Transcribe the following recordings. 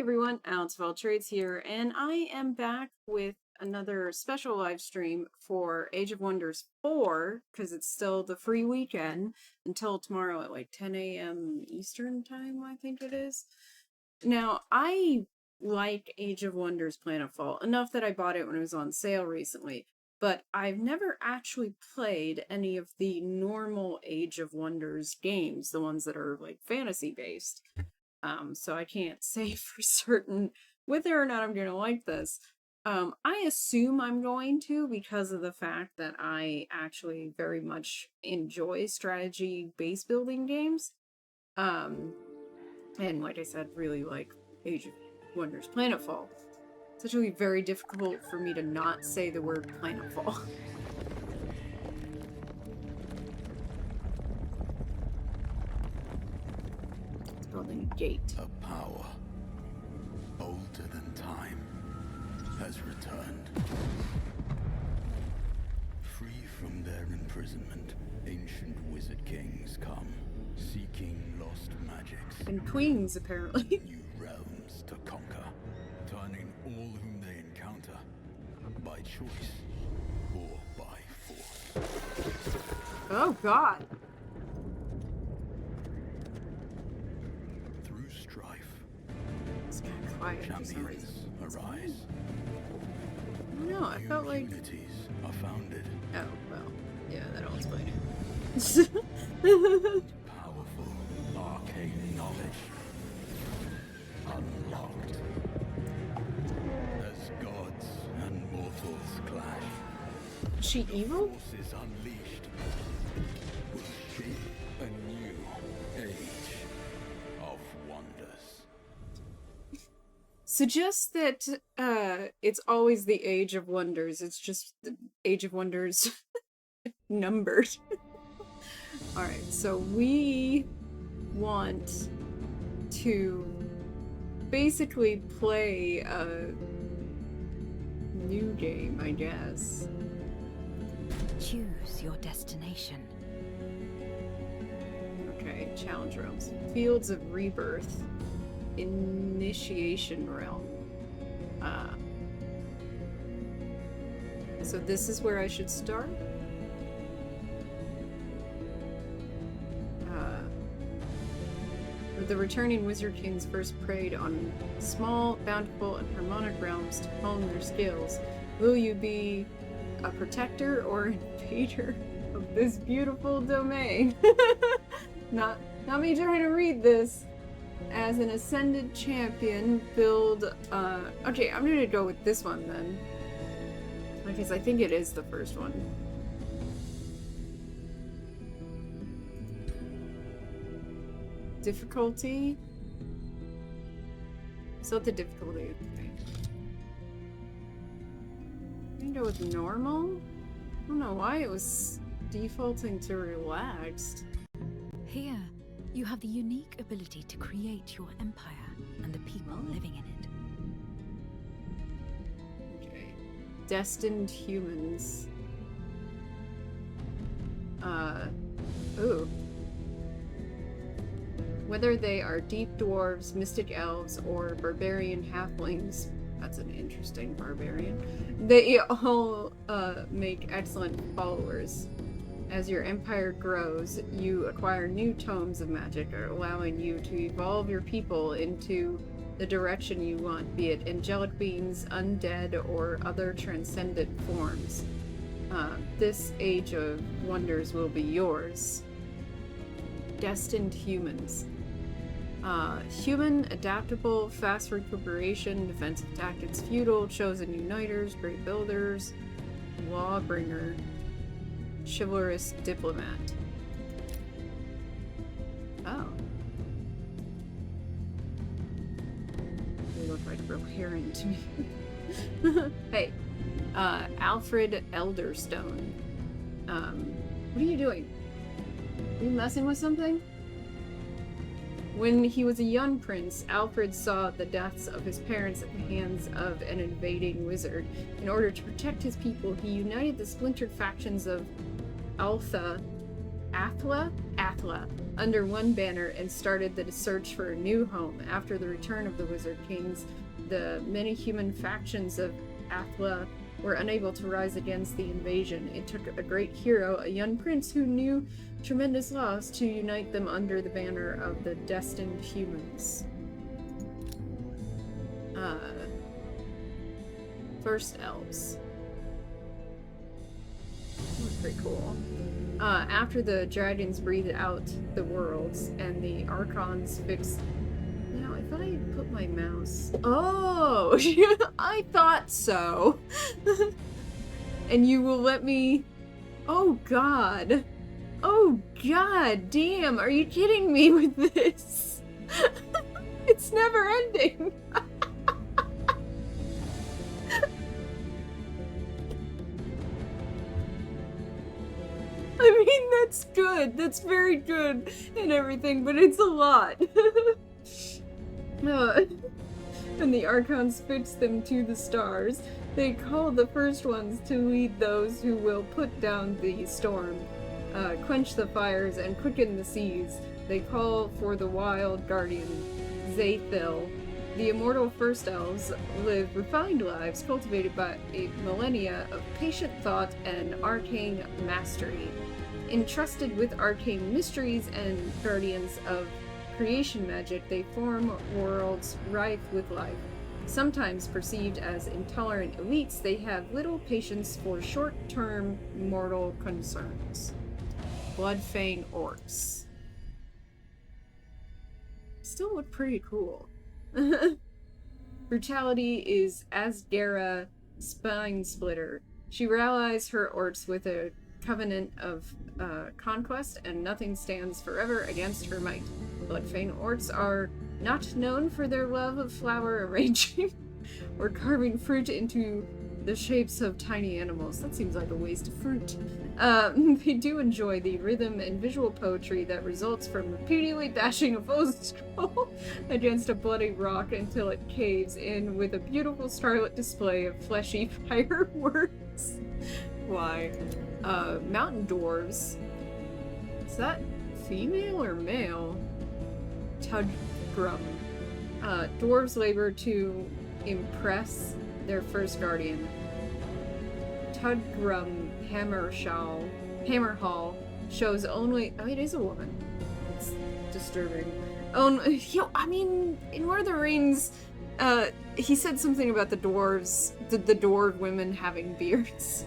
everyone, Alex of All Trades here, and I am back with another special live stream for Age of Wonders 4, because it's still the free weekend until tomorrow at like 10 a.m. Eastern time, I think it is. Now, I like Age of Wonders Planetfall enough that I bought it when it was on sale recently, but I've never actually played any of the normal Age of Wonders games, the ones that are like fantasy based. So I can't say for certain whether or not I'm going to like this. I assume I'm going to because of the fact that I actually very much enjoy strategy base building games. And like I said, really like Age of Wonders Planetfall. It's actually very difficult for me to not say the word Planetfall. Building a gate. A power older than time has returned. Free from their imprisonment, ancient wizard kings come, seeking lost magics. And queens, apparently. New realms to conquer, turning all whom they encounter by choice or by force. Oh, God. Strife, Quiet champions arise. No, I felt like Communities are founded. Oh, well. Yeah, that'll explain it. Powerful arcane knowledge unlocked. As gods and mortals clash, Is she evil? forces unleashed will shape a new age of wonders. Suggest that it's always the Age of Wonders. It's just the Age of Wonders numbered. Alright, so we want to basically play a new game, I guess. Choose your destination. Okay, challenge realms. Fields of Rebirth. Initiation realm. So this is where I should start? The returning Wizard Kings first preyed on small, bountiful, and harmonic realms to hone their skills. Will you be a protector or invader of this beautiful domain? Not me trying to read this. As an ascended champion, build, okay, I'm gonna go with this one then. Because I think it is the first one. Difficulty? Is that the difficulty? Okay. I'm gonna go with normal? I don't know why it was defaulting to relaxed. Here, you have the unique ability to create your empire and the people living in it. Okay. Destined humans. Ooh. Whether they are deep dwarves, mystic elves, or barbarian halflings, that's an interesting barbarian, they all make excellent followers. As your empire grows, you acquire new tomes of magic, allowing you to evolve your people into the direction you want, be it angelic beings, undead, or other transcendent forms. This Age of Wonders will be yours. Destined humans. Human, adaptable, fast recuperation, defensive tactics, feudal, chosen uniters, great builders, lawbringer, chivalrous diplomat. Oh. They look like Rohirrim to me. Hey, Alfred Elderstone. What are you doing? Are you messing with something? When he was a young prince, Alfred saw the deaths of his parents at the hands of an invading wizard. In order to protect his people, he united the splintered factions of Altha Athla under one banner and started the search for a new home. After the return of the Wizard Kings, the many human factions of Athla were unable to rise against the invasion. It took a great hero, a young prince who knew tremendous loss, to unite them under the banner of the destined humans. First elves. That's pretty cool. After the dragons breathed out the worlds and the archons fixed... Now, I thought I put my mouse... Oh! I thought so! And you will let me... Oh god! Oh god damn! Are you kidding me with this? It's never ending! I mean, that's good. That's very good and everything, but it's a lot. And the archons fixed them to the stars. They call the first ones to lead those who will put down the storm, quench the fires, and quicken the seas. They call for the wild guardian, Zathil. The immortal first elves live refined lives cultivated by a millennia of patient thought and arcane mastery. Entrusted with arcane mysteries and guardians of creation magic, they form worlds rife with life. Sometimes perceived as intolerant elites, they have little patience for short-term mortal concerns. Bloodfang orcs. Still look pretty cool. Brutality is Asgara Spinesplitter. She rallies her orcs with a covenant of conquest, and nothing stands forever against her might. Bloodfang orcs are not known for their love of flower arranging or carving fruit into the shapes of tiny animals. That seems like a waste of fruit. They do enjoy the rhythm and visual poetry that results from repeatedly bashing a foe's skull against a bloody rock until it caves in with a beautiful starlit display of fleshy fireworks. Why? Mountain dwarves. Is that female or male? Tudgrum. Dwarves labor to impress their first guardian. Tudgrum Hammerhall shows only... Oh, it is a woman. It's disturbing. I mean, in Lord of the Rings, he said something about the dwarves, the dwarf women having beards.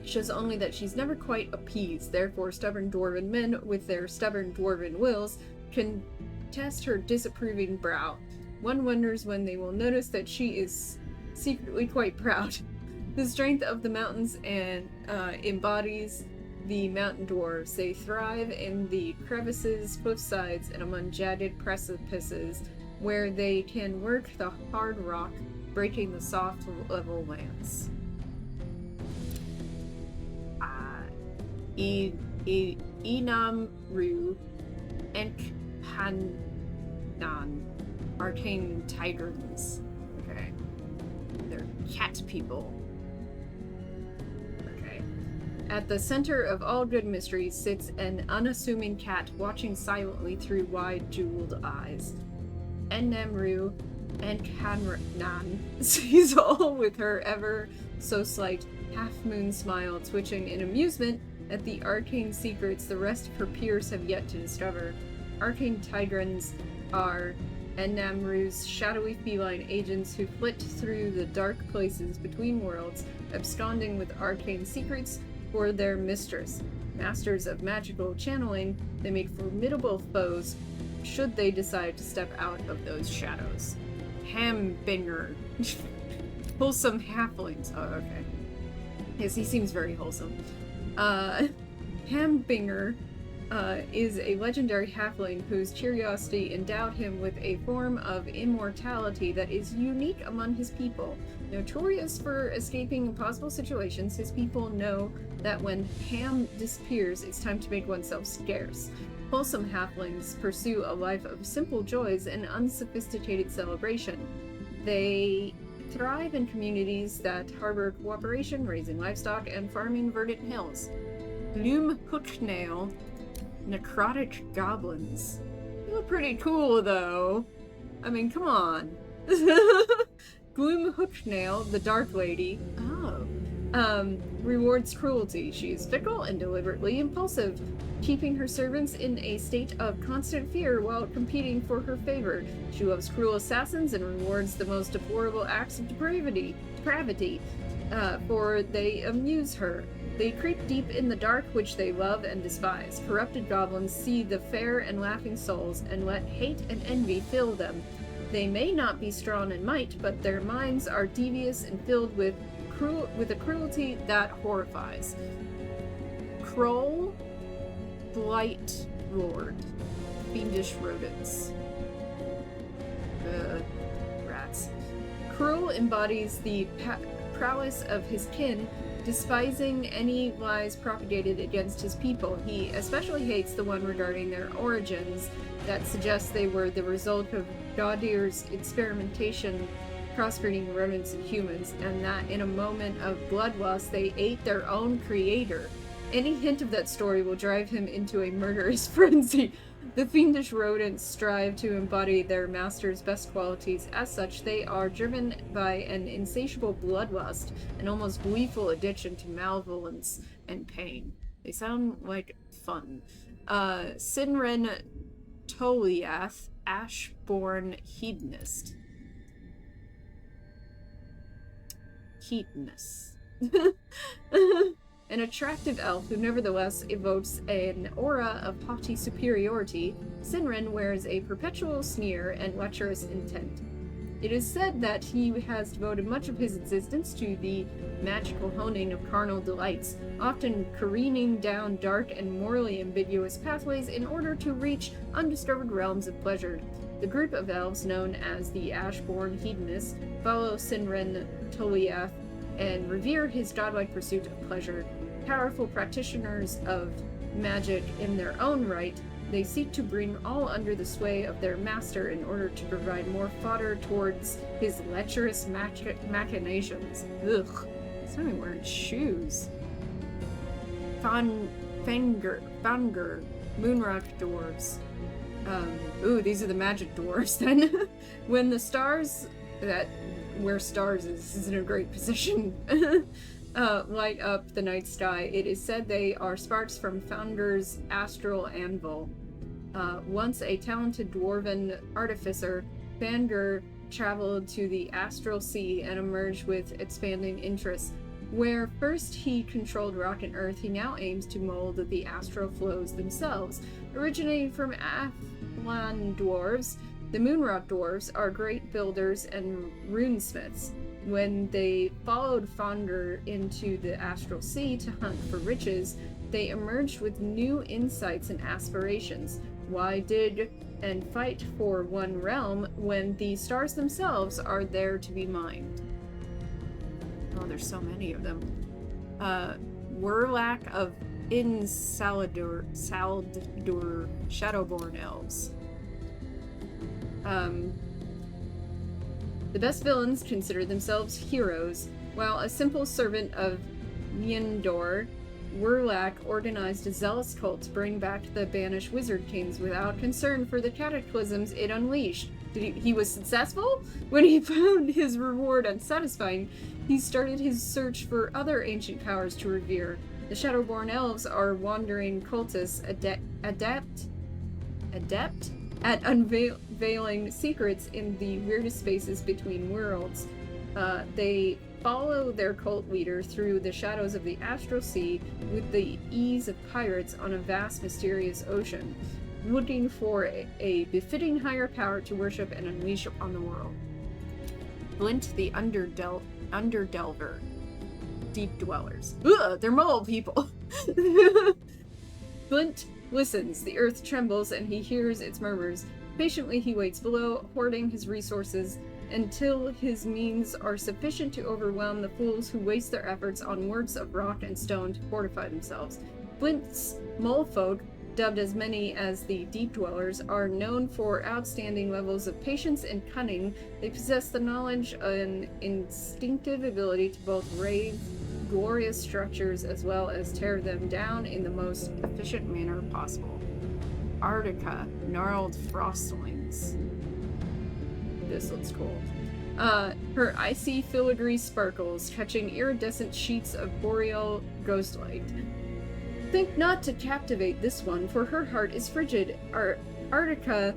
Shows only that she's never quite appeased. Therefore, stubborn dwarven men with their stubborn dwarven wills can test her disapproving brow. One wonders when they will notice that she is secretly quite proud. The strength of the mountains and embodies the mountain dwarves. They thrive in the crevices, cliffsides, and among jagged precipices, where they can work the hard rock, breaking the soft, level lands. Inamru Enkhanan, arcane tigrans. Okay. They're cat people. Okay. At the center of all good mysteries sits an unassuming cat watching silently through wide jeweled eyes. Enamru Enkhanan sees all with her ever so slight half-moon smile, twitching in amusement at the arcane secrets the rest of her peers have yet to discover. Arcane tigrans are Enamru's shadowy feline agents who flit through the dark places between worlds, absconding with arcane secrets for their mistress. Masters of magical channeling, they make formidable foes should they decide to step out of those shadows. Hambinger. Wholesome halflings. Oh, okay. Yes, he seems very wholesome. Hambinger is a legendary halfling whose curiosity endowed him with a form of immortality that is unique among his people. Notorious for escaping impossible situations, his people know that when Ham disappears, it's time to make oneself scarce. Wholesome halflings pursue a life of simple joys and unsophisticated celebration. They thrive in communities that harbor cooperation, raising livestock, and farming verdant hills. Gloom Hooknail, necrotic goblins. They look pretty cool, though. I mean, come on. Gloom Hooknail, the Dark Lady. Rewards cruelty. She is fickle and deliberately impulsive, keeping her servants in a state of constant fear while competing for her favor. She loves cruel assassins and rewards the most deplorable acts of depravity, for they amuse her. They creep deep in the dark, which they love and despise. Corrupted goblins see the fair and laughing souls, and let hate and envy fill them. They may not be strong in might, but their minds are devious and filled with a cruelty that horrifies. Kroll, Blight Lord, fiendish rodents. Rats. Kroll embodies the prowess of his kin, despising any lies propagated against his people. He especially hates the one regarding their origins that suggests they were the result of Godir's experimentation crossbreeding rodents and humans, and that in a moment of bloodlust they ate their own creator. Any hint of that story will drive him into a murderous frenzy. The fiendish rodents strive to embody their master's best qualities. As such, they are driven by an insatiable bloodlust, an almost gleeful addiction to malevolence and pain. They sound like fun. Sinren Toliath, Ashborn Hedonist. An attractive elf who nevertheless evokes an aura of haughty superiority, Sinren wears a perpetual sneer and lecherous intent. It is said that he has devoted much of his existence to the magical honing of carnal delights, often careening down dark and morally ambiguous pathways in order to reach undiscovered realms of pleasure. The group of elves known as the Ashborn Hedonists follow Sinren Toliath and revere his godlike pursuit of pleasure. Powerful practitioners of magic in their own right, they seek to bring all under the sway of their master in order to provide more fodder towards his lecherous machinations. Ugh, he's not even wearing shoes. Fanger, Moonrock Dwarves. These are the magic dwarves then. When the stars where stars is in a great position, light up the night sky, it is said they are sparks from Founder's astral anvil. Once a talented dwarven artificer, Fanger traveled to the astral sea and emerged with expanding interests. Where first he controlled rock and earth, he now aims to mold the astral flows themselves. Originating from Athlan dwarves, the Moonrock dwarves are great builders and runesmiths. When they followed Fonder into the astral sea to hunt for riches, they emerged with new insights and aspirations. Why dig and fight for one realm when the stars themselves are there to be mined? Oh, there's so many of them. Werlac of Insaldur, Shadowborn Elves. The best villains consider themselves heroes, while a simple servant of Myendor, Werlac organized a zealous cult to bring back the banished wizard kings without concern for the cataclysms it unleashed. He was successful? When he found his reward unsatisfying, he started his search for other ancient powers to revere. The Shadowborn Elves are wandering cultists, adept at unveiling secrets in the weirdest spaces between worlds. They follow their cult leader through the shadows of the astral sea with the ease of pirates on a vast, mysterious ocean, looking for a befitting higher power to worship and unleash upon the world. Blint the Underdelver. Deep dwellers. Ugh, they're mole people. Blint listens, the earth trembles, and he hears its murmurs. Patiently he waits below, hoarding his resources until his means are sufficient to overwhelm the fools who waste their efforts on works of rock and stone to fortify themselves. Blint's mole folk dubbed as many as the Deep Dwellers, are known for outstanding levels of patience and cunning. They possess the knowledge and instinctive ability to both raise glorious structures as well as tear them down in the most efficient manner possible. Arctica, gnarled frostlings. This looks cool. Her icy filigree sparkles, catching iridescent sheets of boreal ghostlight. Think not to captivate this one, for her heart is frigid. Arctica,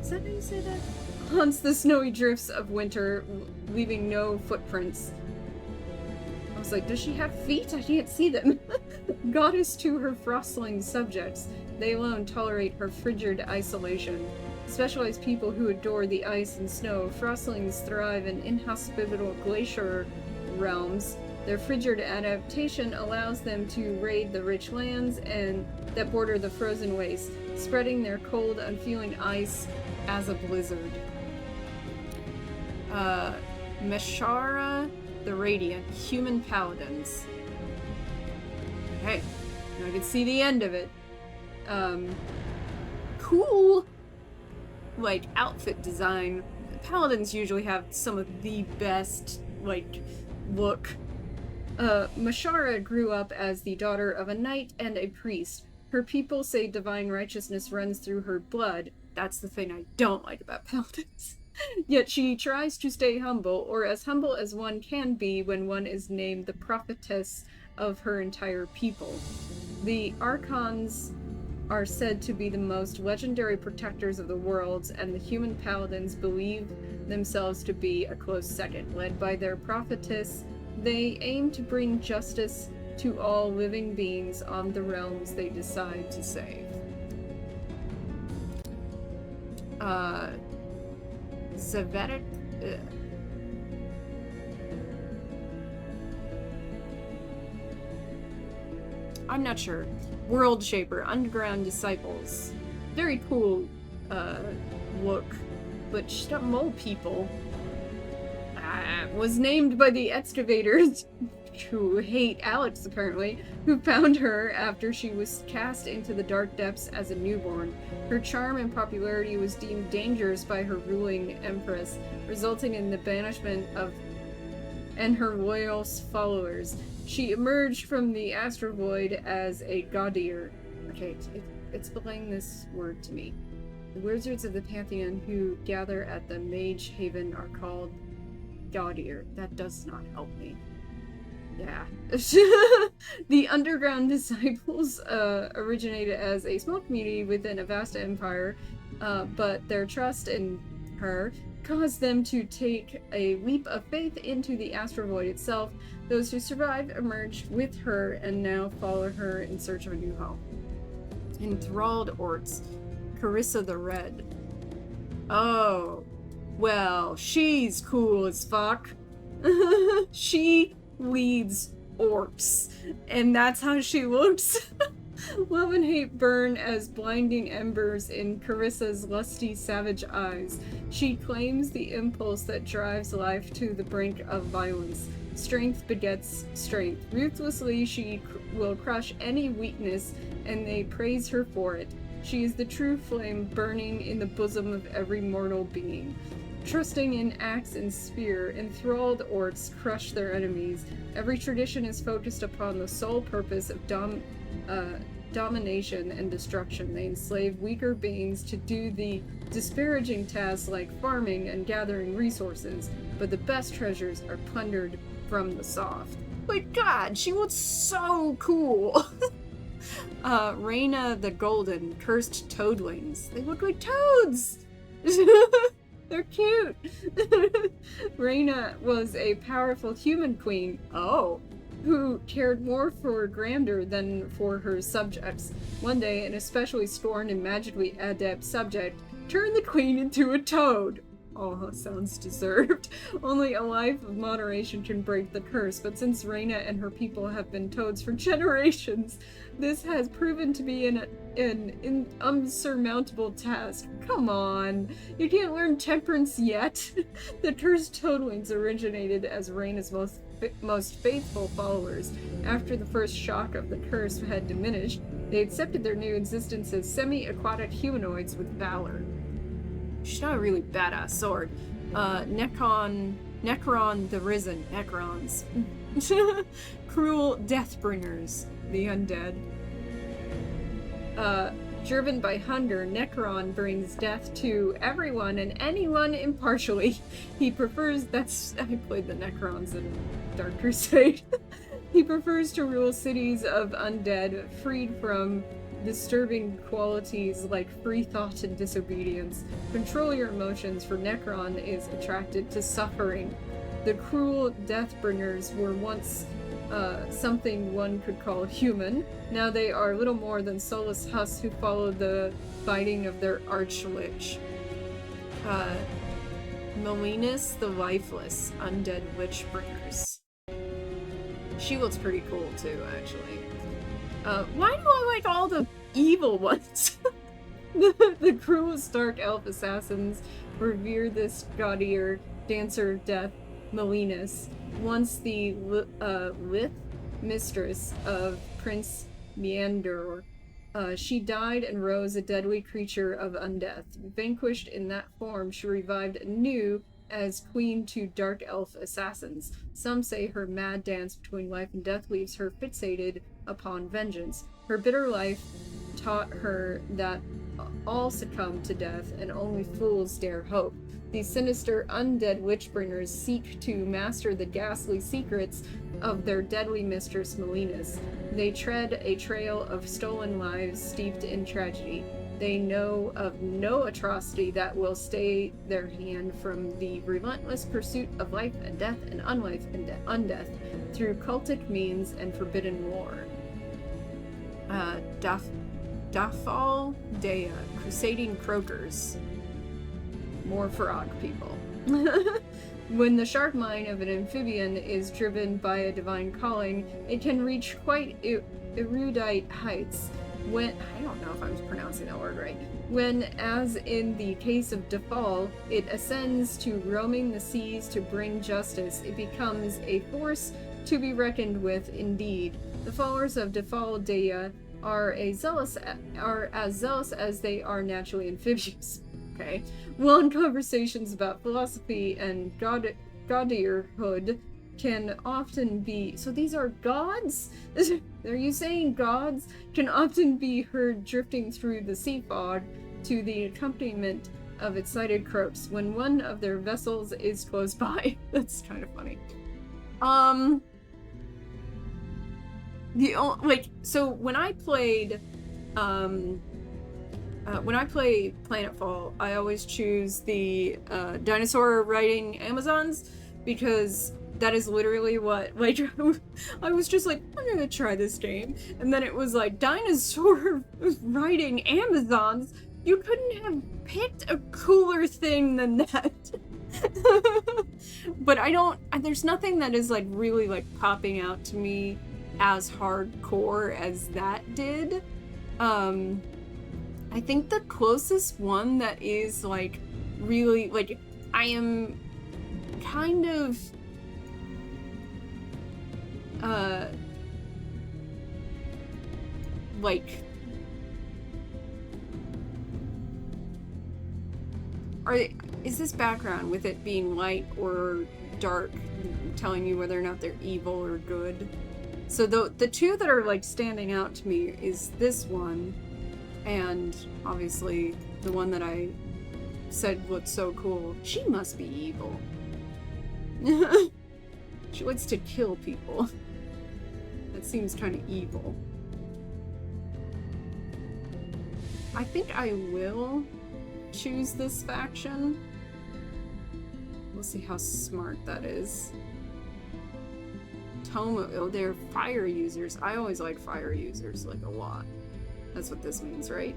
is that how you say that? Haunts the snowy drifts of winter, leaving no footprints. I was like, does she have feet? I can't see them. Goddess to her frostling subjects, they alone tolerate her frigid isolation. Specialized people who adore the ice and snow, frostlings thrive in inhospitable glacier realms. Their frigid adaptation allows them to raid the rich lands that border the frozen wastes, spreading their cold, unfeeling ice as a blizzard. Meshara the Radiant, human paladins. Okay, now I can see the end of it. Cool, like, outfit design. Paladins usually have some of the best, like, look. Meshara grew up as the daughter of a knight and a priest. Her people say divine righteousness runs through her blood. That's the thing I don't like about paladins. Yet she tries to stay humble, or as humble as one can be when one is named the prophetess of her entire people. The Archons are said to be the most legendary protectors of the worlds, and the human paladins believe themselves to be a close second. Led by their prophetess, they aim to bring justice to all living beings on the realms they decide to save. Zavetic? I'm not sure. World Shaper, Underground Disciples. Very cool, look. But she's got mole people. Was named by the excavators, who hate Alex apparently, who found her after she was cast into the dark depths as a newborn. Her charm and popularity was deemed dangerous by her ruling empress, resulting in the banishment of her loyal followers. She emerged from the astral void as a Gaudir. Okay, it's belaying this word to me. The wizards of the Pantheon who gather at the Mage Haven are called Gaudir. That does not help me. Yeah. The Underground Disciples originated as a small community within a vast empire, but their trust in her caused them to take a leap of faith into the astral void itself. Those who survived emerged with her and now follow her in search of a new home. Enthralled Orcs. Carissa the Red. Oh. Well, she's cool as fuck. She leads orcs, and that's how she looks. Love and hate burn as blinding embers in Carissa's lusty, savage eyes. She claims the impulse that drives life to the brink of violence. Strength begets strength. Ruthlessly, she will crush any weakness, and they praise her for it. She is the true flame burning in the bosom of every mortal being. Trusting in axe and spear, enthralled orcs crush their enemies. Every tradition is focused upon the sole purpose of domination and destruction. They enslave weaker beings to do the disparaging tasks like farming and gathering resources, but the best treasures are plundered from the soft. My god, she looks so cool! Reyna the Golden, cursed toadlings. They look like toads! They're cute! Reyna was a powerful human queen, who cared more for grandeur than for her subjects. One day, an especially scorned and magically adept subject turned the queen into a toad. Oh, sounds deserved. Only a life of moderation can break the curse, but since Reyna and her people have been toads for generations, this has proven to be an unsurmountable task. Come on, you can't learn temperance yet? The cursed toadlings originated as Reyna's most most faithful followers. After the first shock of the curse had diminished, they accepted their new existence as semi-aquatic humanoids with valor. She's got a really badass sword. Necron the Risen. Necrons. Cruel Deathbringers. The undead. Driven by hunger, Necron brings death to everyone and anyone impartially. He prefers... I played the Necrons in Dark Crusade. He prefers to rule cities of undead, freed from disturbing qualities like free thought and disobedience. Control your emotions, for Necron is attracted to suffering. The cruel Deathbringers were once something one could call human. Now they are little more than soulless husks who follow the biting of their arch-lich. Melinus the Lifeless, Undead Witchbringers. She looks pretty cool too, actually. Why do I like all the evil ones? The cruel Stark Elf assassins revere this gaudier dancer of death, Melinus, once the Lith mistress of Prince Meander. She died and rose a deadly creature of undeath. Vanquished in that form, she revived anew as queen to dark elf assassins. Some say her mad dance between life and death leaves her fixated upon vengeance. Her bitter life taught her that all succumb to death and only fools dare hope. These sinister undead witchbringers seek to master the ghastly secrets of their deadly mistress Melinus. They tread a trail of stolen lives steeped in tragedy. They know of no atrocity that will stay their hand from the relentless pursuit of life and death and unlife and undeath through cultic means and forbidden war. Dafal Dea, Crusading Croakers. More frog people. When the sharp mind of an amphibian is driven by a divine calling, it can reach quite erudite heights. When, I don't know if I'm pronouncing that word right, when, as in the case of Dafal, it ascends to roaming the seas to bring justice, it becomes a force to be reckoned with indeed. The followers of Dafal Dea are as zealous as they are naturally amphibious. Okay. Long conversations about philosophy and godierhood can often be... So these are gods? Are you saying gods? Can often be heard drifting through the sea fog to the accompaniment of excited croaks when one of their vessels is close by. That's kind of funny. So when I played... when I play Planetfall, I always choose the dinosaur riding Amazons, because that is literally what, like, I was just like, I'm gonna try this game, and then it was like, dinosaur riding Amazons? You couldn't have picked a cooler thing than that. But there's nothing that is like really like popping out to me as hardcore as that did. I think the closest one that is like really like, I am kind of like, is this background with it being light or dark telling you whether or not they're evil or good? So the two that are like standing out to me is this one, and obviously the one that I said looked so cool. She must be evil. She likes to kill people. That seems kind of evil. I think I will choose this faction. We'll see how smart that is. Tomo, oh, they're fire users. I always like fire users, like, a lot. That's what this means, right?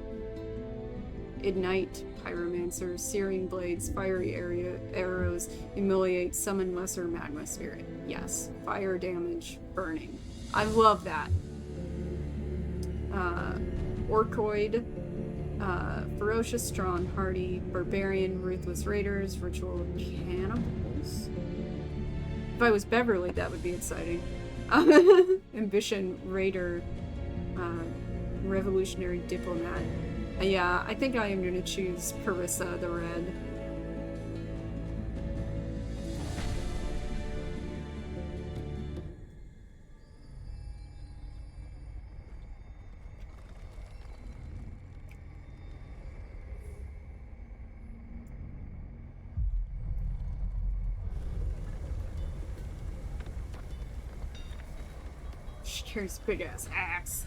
Ignite, pyromancer, searing blades, fiery arrows, humiliate, summon lesser magma spirit. Yes, fire damage, burning. I love that. Orcoid, ferocious, strong, hardy, barbarian, ruthless raiders, ritual cannibals. If I was Beverly, that would be exciting. Ambition, raider, revolutionary diplomat. Yeah, I think I am going to choose Carissa the Red. She carries a big-ass axe.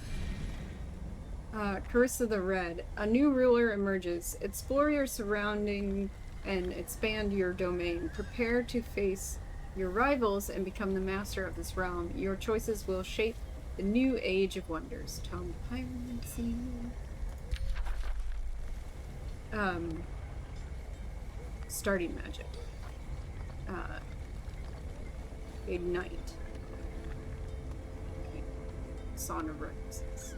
Carissa the Red. A new ruler emerges. Explore your surrounding and expand your domain. Prepare to face your rivals and become the master of this realm. Your choices will shape the new age of wonders. Tome Piracy. Starting magic. Ignite. Okay. Song of Roses.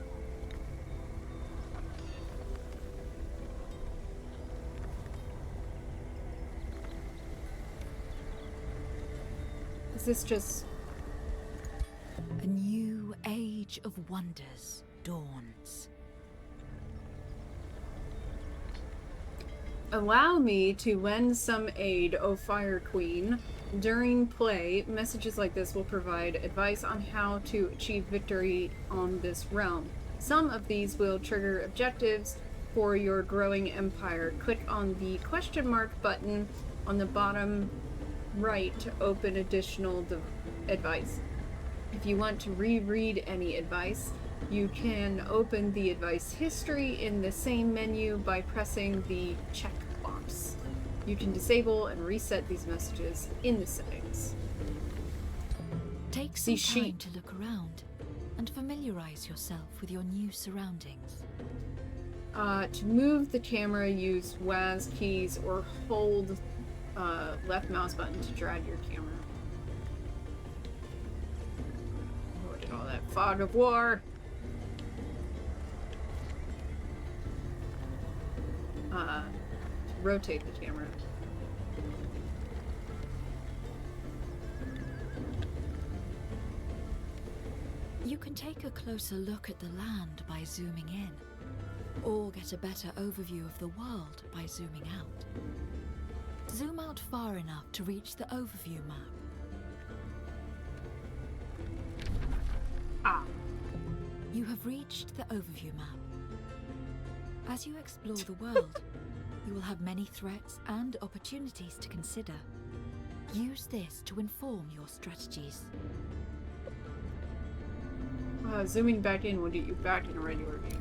Is this just... A new age of wonders dawns. Allow me to lend some aid, O Fire Queen. During play, messages like this will provide advice on how to achieve victory on this realm. Some of these will trigger objectives for your growing empire. Click on the question mark button on the bottom right to open additional advice. If you want to reread any advice, you can open the advice history in the same menu by pressing the checkbox. You can disable and reset these messages in the settings. Take some time to look around and familiarize yourself with your new surroundings. To move the camera, use WAS keys or hold left mouse button to drag your camera. Look at all that fog of war. Rotate the camera. You can take a closer look at the land by zooming in, or get a better overview of the world by zooming out. Zoom out far enough to reach the overview map. You have reached the overview map. As you explore the world, you will have many threats and opportunities to consider. Use this to inform your strategies. Zooming back in will get you back in a regular view.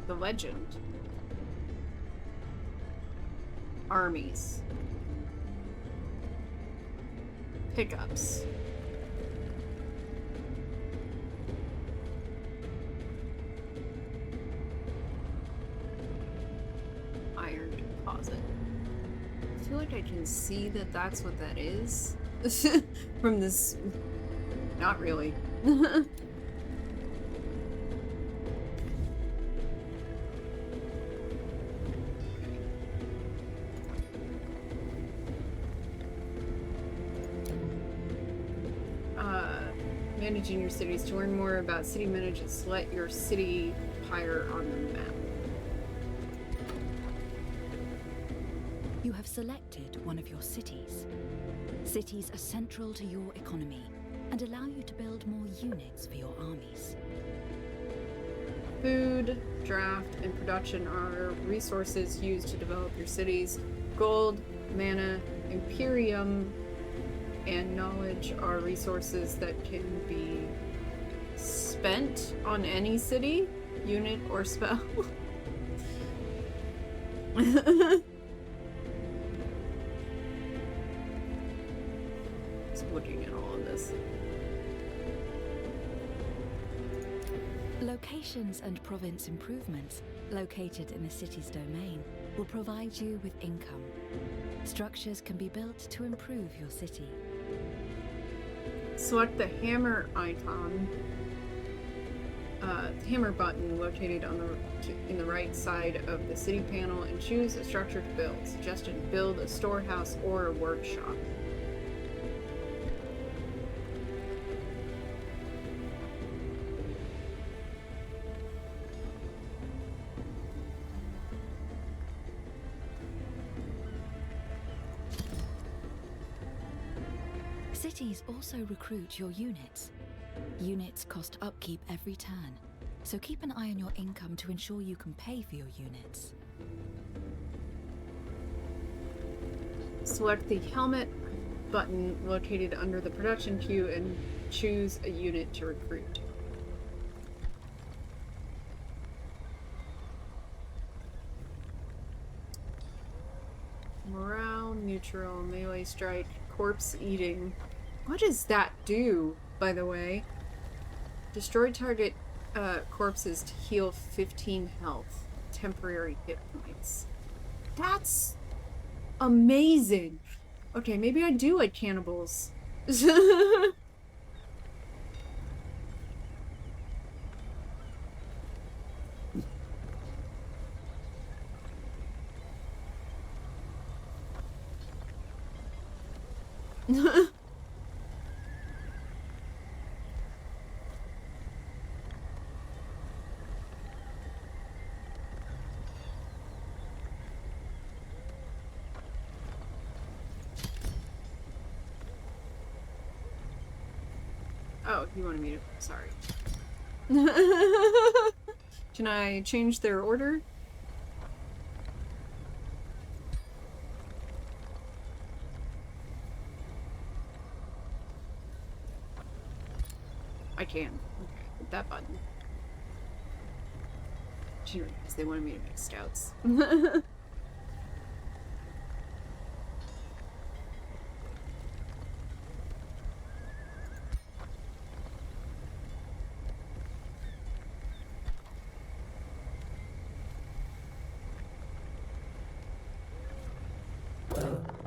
The legend. Armies. Pickups. Iron deposit. I feel like I can see that that's what that is from this. Not really. Managing your cities. To learn more about city management, select your city higher on the map. You have selected one of your cities. Cities are central to your economy and allow you to build more units for your armies. Food, draft, and production are resources used to develop your cities. Gold, mana, Imperium, and knowledge are resources that can be spent on any city, unit, or spell. Just looking at all of this. Locations and province improvements located in the city's domain will provide you with income. Structures can be built to improve your city. Select the hammer icon, hammer button located on in the right side of the city panel and choose a structure to build. Suggestion: build a storehouse or a workshop. Cities also recruit your units. Units cost upkeep every turn, so keep an eye on your income to ensure you can pay for your units. Select the helmet button located under the production queue and choose a unit to recruit. Morale, neutral, melee strike, corpse eating. What does that do, by the way? Destroy target corpses to heal 15 health. Temporary hit points. That's amazing! Okay, maybe I do like cannibals. Oh, you wanted me to... Sorry. Can I change their order? I can. Okay, hit that button. Because they wanted me to make scouts.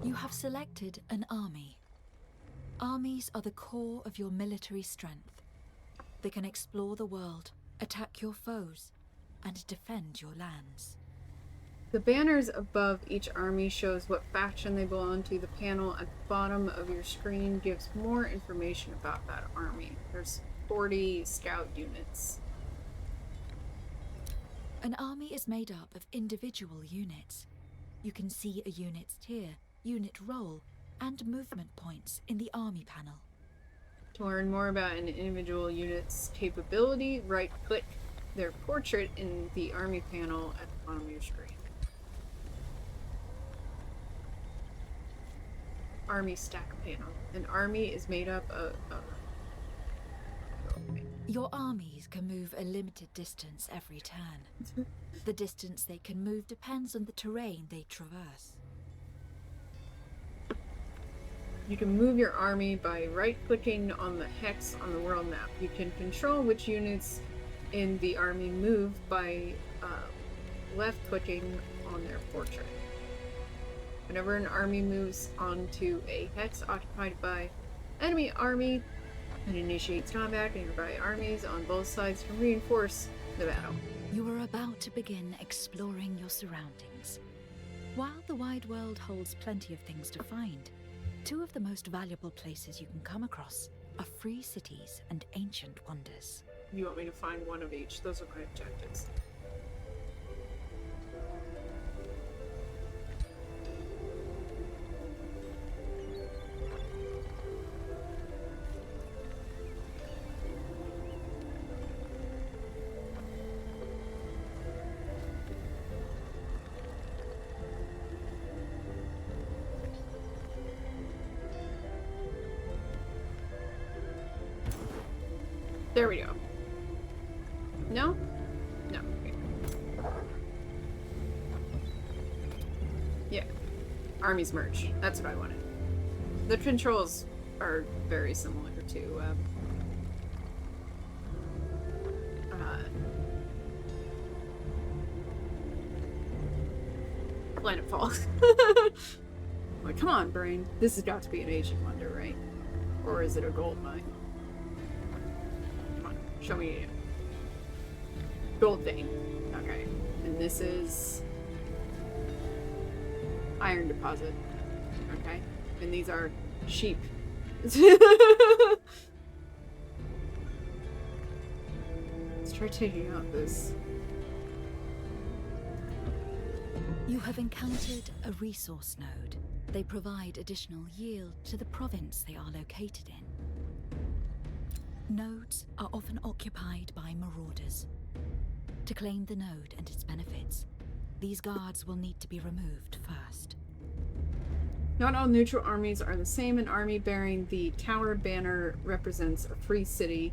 You have selected an army. Armies are the core of your military strength. They can explore the world, attack your foes, and defend your lands. The banners above each army shows what faction they belong to. The panel at the bottom of your screen gives more information about that army. There's 40 scout units. An army is made up of individual units. You can see a unit's tier, unit role, and movement points in the army panel. To learn more about an individual unit's capability, right-click their portrait in the army panel at the bottom of your screen. Army stack panel. An army is made up of... Your armies can move a limited distance every turn. The distance they can move depends on the terrain they traverse. You can move your army by right-clicking on the hex on the world map. You can control which units in the army move by left-clicking on their portrait. Whenever an army moves onto a hex occupied by enemy army, it initiates combat. Nearby armies on both sides can reinforce the battle. You are about to begin exploring your surroundings. While the wide world holds plenty of things to find, two of the most valuable places you can come across are free cities and ancient wonders. You want me to find one of each? Those are my objectives. There we go. No? No. Okay. Yeah. Armies merge. That's what I wanted. The controls are very similar to Planetfall. Like, come on, brain. This has got to be an Asian wonder, right? Or is it a gold mine? Show me it. Gold vein. Okay. And this is iron deposit. Okay. And these are sheep. Let's try taking out this. You have encountered a resource node. They provide additional yield to the province they are located in. Nodes are often occupied by marauders. To claim the node and its benefits, these guards will need to be removed first. Not all neutral armies are the same. An army bearing the tower banner represents a free city.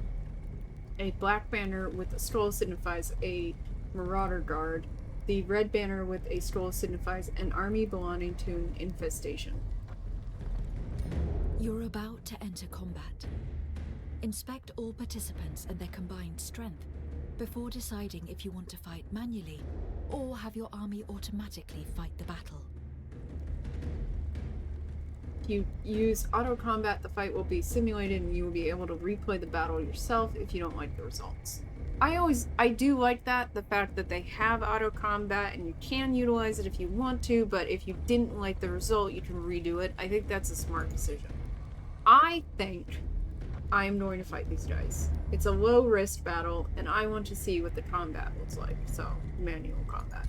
A black banner with a scroll signifies a marauder guard. The red banner with a scroll signifies an army belonging to an infestation. You're about to enter combat. Inspect all participants and their combined strength before deciding if you want to fight manually or have your army automatically fight the battle. If you use auto combat, the fight will be simulated and you will be able to replay the battle yourself if you don't like the results. I do like that, the fact that they have auto combat and you can utilize it if you want to, but if you didn't like the result, you can redo it. I think that's a smart decision. I think I am going to fight these guys. It's a low risk battle and I want to see what the combat looks like, so manual combat.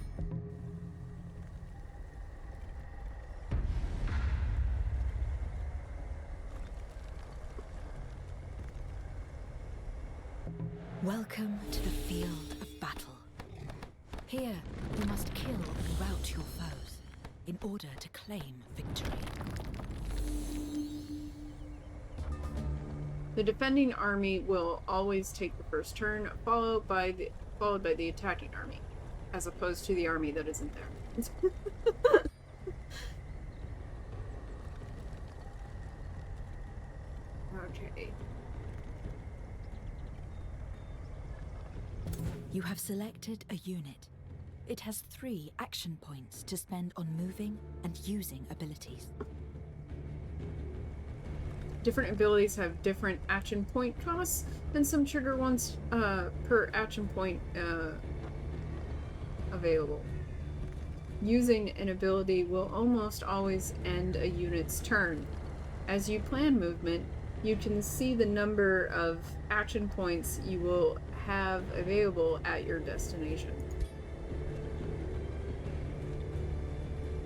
Welcome to the field of battle. Here, you must kill and rout your foes in order to claim victory. The defending army will always take the first turn, followed by the attacking army, as opposed to the army that isn't there. Okay. You have selected a unit. It has 3 action points to spend on moving and using abilities. Different abilities have different action point costs, and some trigger ones per action point available. Using an ability will almost always end a unit's turn. As you plan movement, you can see the number of action points you will have available at your destination.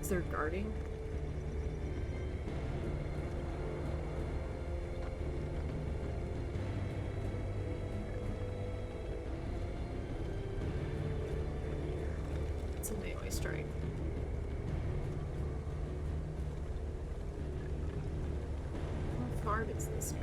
Is there guarding? It's a melee strike. How far does this go?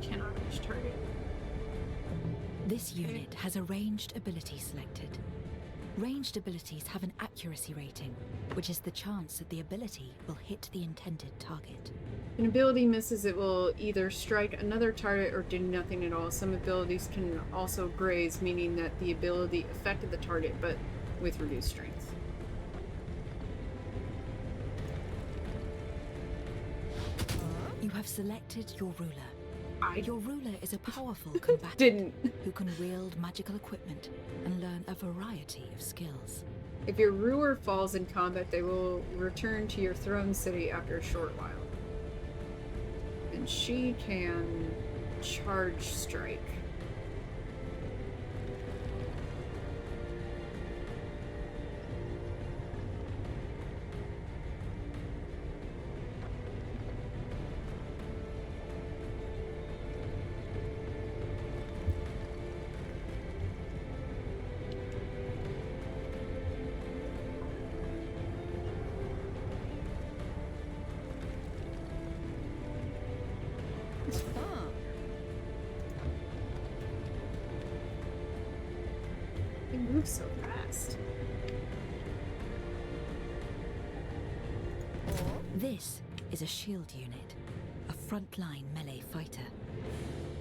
Cannot reach target. This unit has a ranged ability selected. Ranged abilities have an accuracy rating, which is the chance that the ability will hit the intended target. An ability misses, it will either strike another target or do nothing at all. Some abilities can also graze, meaning that the ability affected the target, but with reduced strength. You have selected your ruler. Your ruler is a powerful combatant Didn't. who can wield magical equipment and learn a variety of skills. If your ruler falls in combat, they will return to your throne city after a short while. And she can charge strike. They move so fast. This is a shield unit, a frontline melee fighter.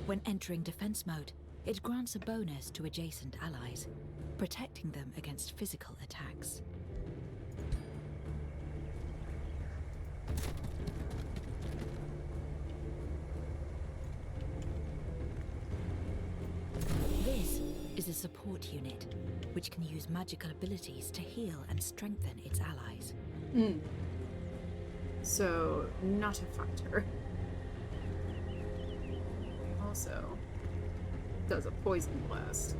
When entering defense mode, it grants a bonus to adjacent allies, protecting them against physical attacks. This is is a support unit, which can use magical abilities to heal and strengthen its allies. So, not a fighter. Also, does a poison blast.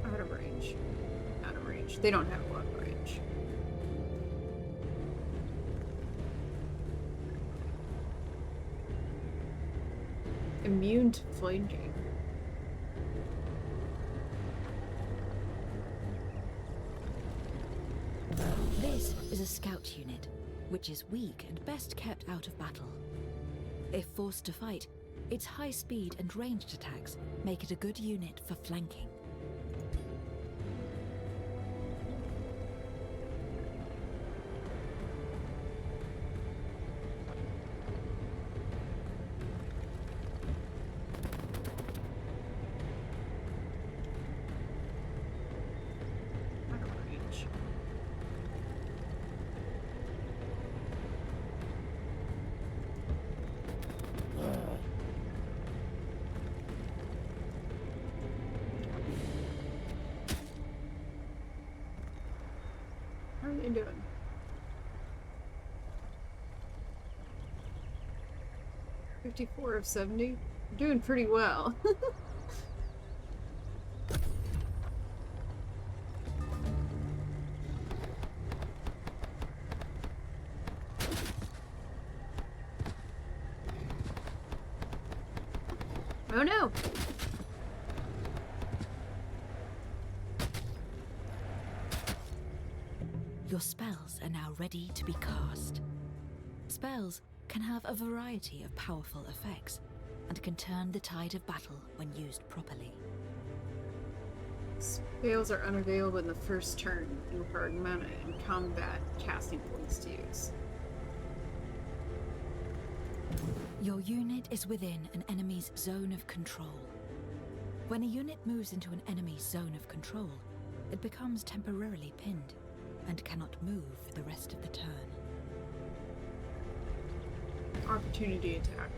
Out of range. Out of range. They don't have a lot of range. Immune to flanking. This is a scout unit, which is weak and best kept out of battle. If forced to fight, its high speed and ranged attacks make it a good unit for flanking. Out of range. How are they doing? 54 of 70? Doing pretty well. Oh no! Your spells are now ready to be cast. Spells can have a variety of powerful effects and can turn the tide of battle when used properly. Spells are unavailable in the first turn. You require mana and combat casting points to use. Your unit is within an enemy's zone of control. When a unit moves into an enemy's zone of control, it becomes temporarily pinned and cannot move for the rest of the turn. Opportunity attack.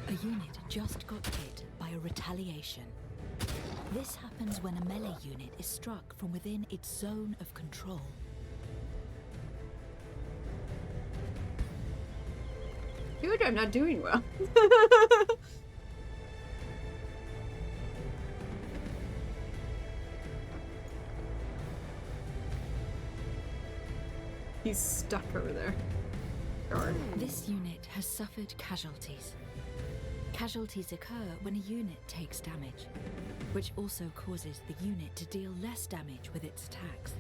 A unit just got hit by a retaliation. This happens when a melee unit is struck from within its zone of control. I feel like I'm not doing well. He's stuck over there. Darn. This unit has suffered casualties. Casualties occur when a unit takes damage, which also causes the unit to deal less damage with its attacks.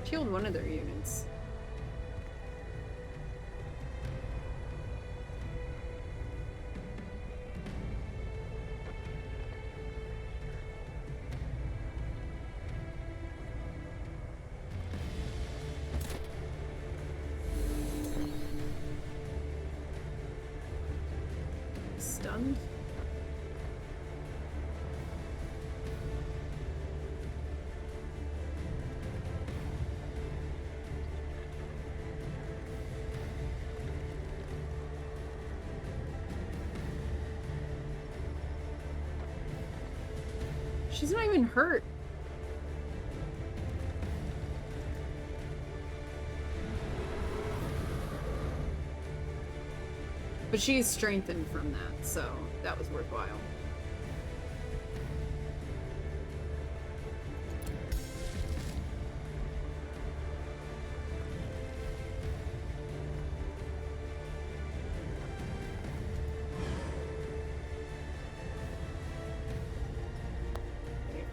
Killed one of their units. Stunned. She's not even hurt. But she's strengthened from that, so that was worthwhile.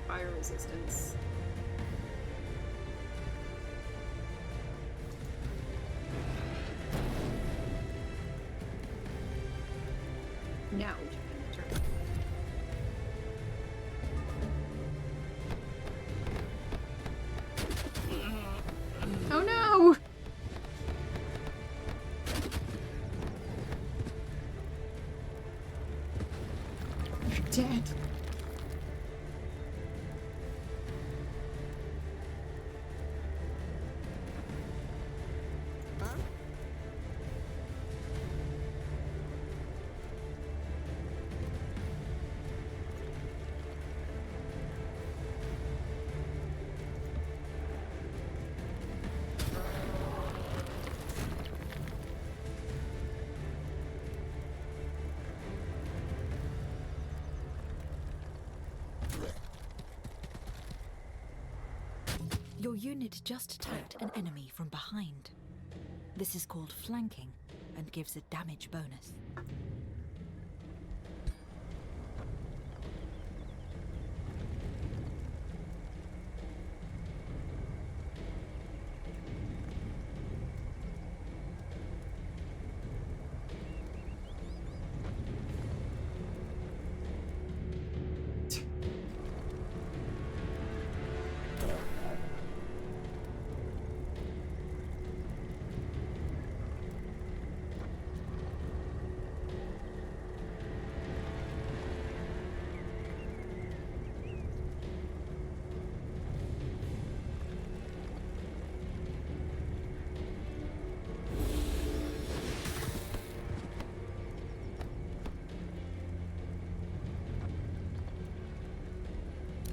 fire resistance. Now we can end the turn. Oh no! You're dead. Your unit just attacked an enemy from behind. This is called flanking and gives a damage bonus.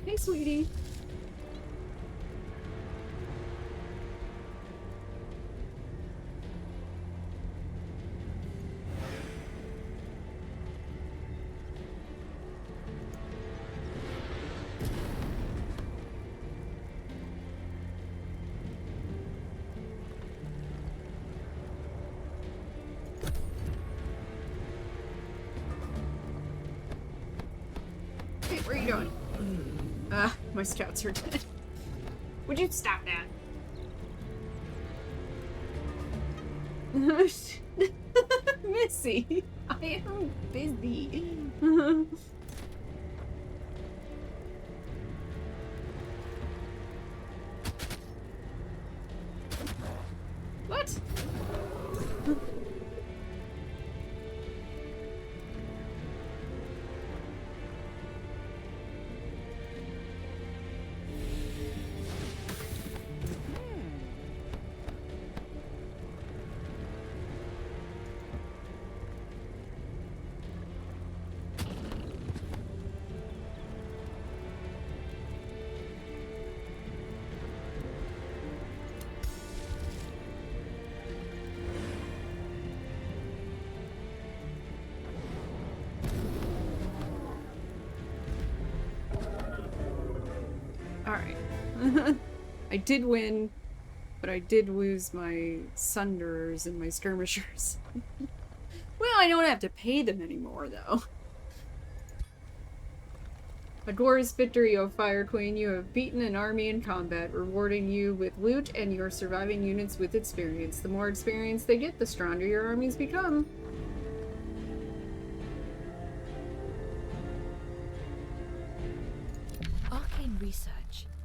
Hey, sweetie. Hey, where are you going? My scouts are dead. Would you stop that? Missy, I am busy. What? Alright. I did win, but I did lose my Sunderers and my Skirmishers. Well, I don't have to pay them anymore, though. A glorious victory, O Fire Queen. You have beaten an army in combat, rewarding you with loot and your surviving units with experience. The more experience they get, the stronger your armies become. Arcane research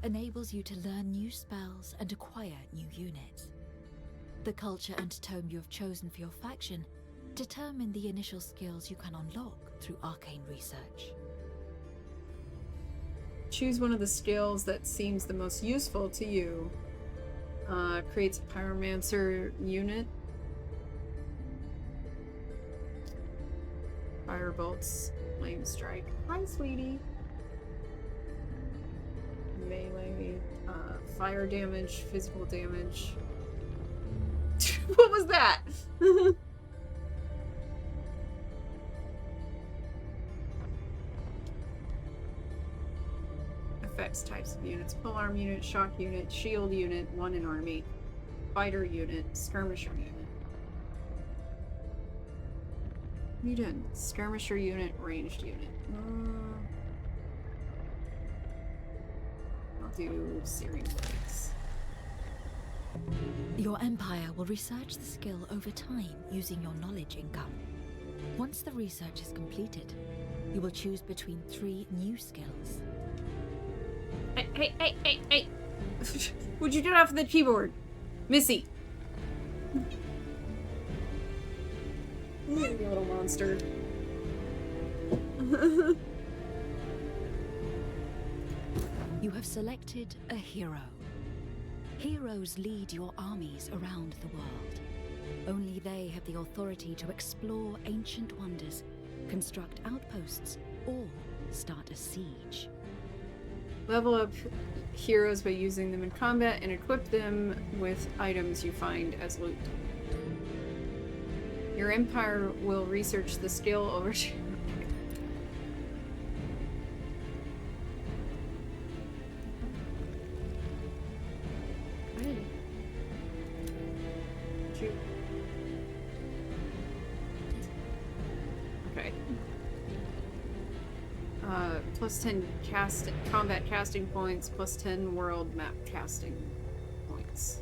enables you to learn new spells and acquire new units. The culture and tome you have chosen for your faction determine the initial skills you can unlock through arcane research. Choose one of the skills that seems the most useful to you. Creates a pyromancer unit. Firebolts, flame strike. Hi, sweetie. Melee, fire damage, physical damage. What was that? Effects, types of units: polearm unit, shock unit, shield unit, one in army, fighter unit, skirmisher unit. Mutant, skirmisher unit, ranged unit. do searing blades. Your empire will research the skill over time using your knowledge income. Once the research is completed, you will choose between 3 new skills. Hey! Would you get off the keyboard? Missy! You little monster. You have selected a hero. Heroes lead your armies around the world. Only they have the authority to explore ancient wonders, construct outposts, or start a siege. Level up heroes by using them in combat and equip them with items you find as loot. Your empire will research the skill over... Okay. Plus 10 combat casting points, plus 10 world map casting points.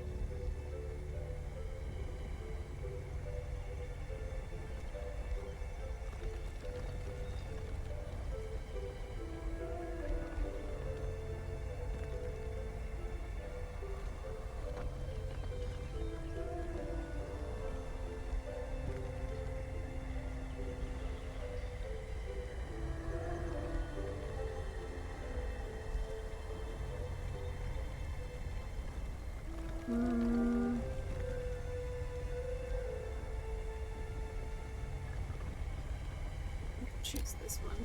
Choose this one.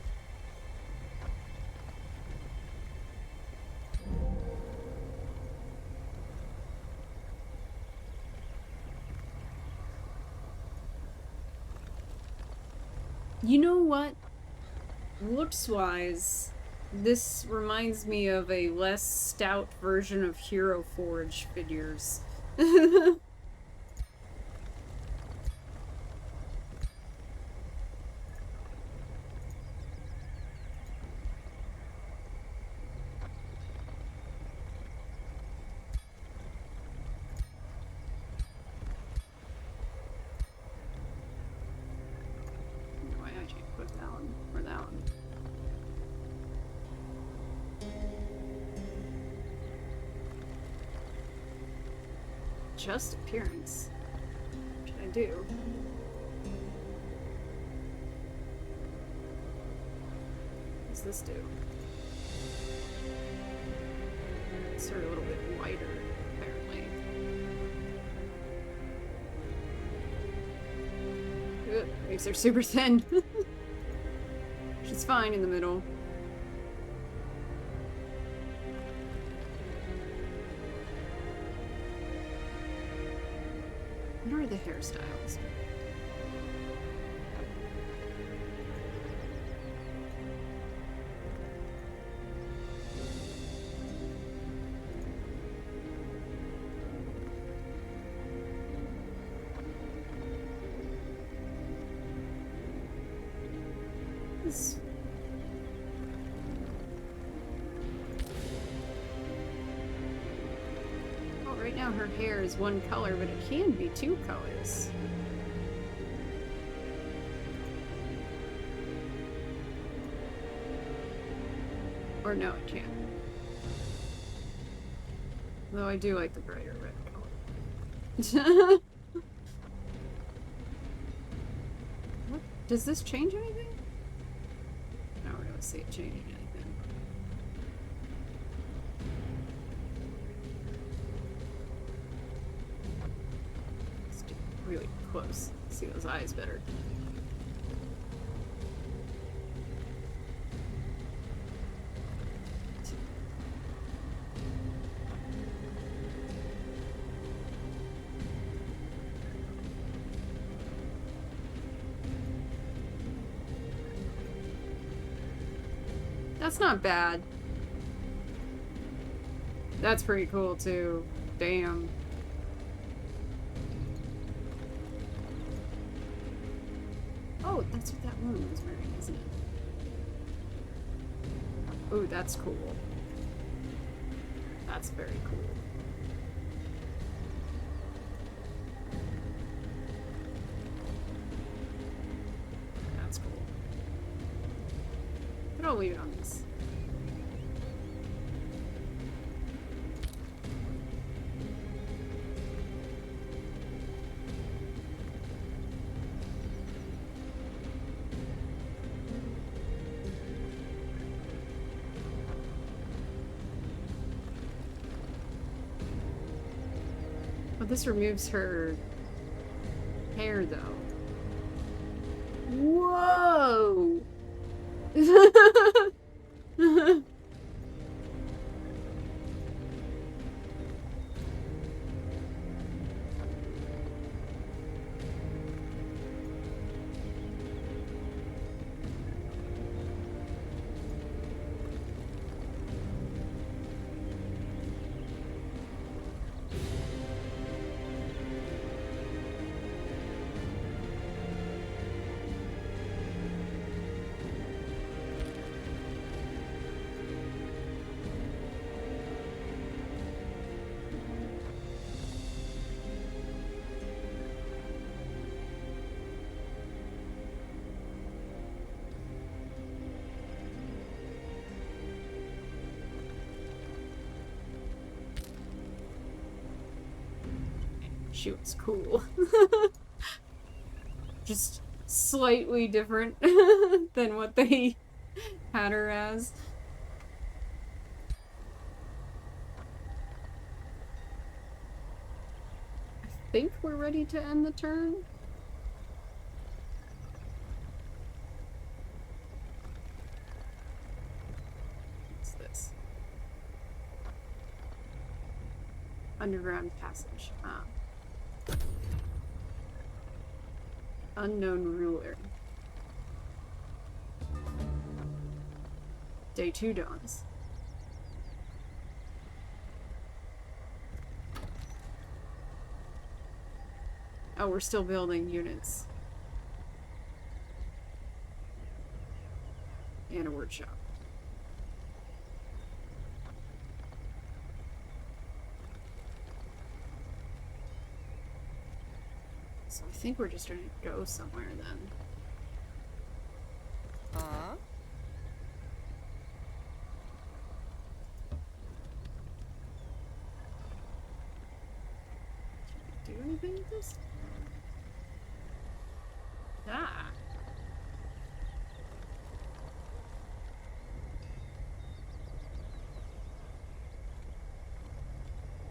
You know what? Looks-wise, this reminds me of a less stout version of Hero Forge figures. Why I can't put that one or that one? Just appearance. What should I do? What does this do? It's sort of a little bit wider, apparently. Ugh, makes her super thin. She's fine in the middle. What are the hairstyles? This... Oh, right now her hair is one color, but it can be 2 colors. Or no, it can't. Though I do like the brighter red color. What? Does this change anything? I don't really see it changing anything. Let's do really close. See those eyes better. That's not bad. That's pretty cool too. Damn. Oh, that's what that woman was wearing, isn't it? Oh, that's cool. That's very cool. That's cool. But I'll leave it on this. But this removes her hair, though. Whoa! She was cool. Just slightly different than what they had her as. I think we're ready to end the turn. What's this? Underground passage. Ah. Unknown ruler. Day 2 dawns. Oh, we're still building units. And a workshop. So I think we're just gonna go somewhere then. Can I do anything with this? Ah.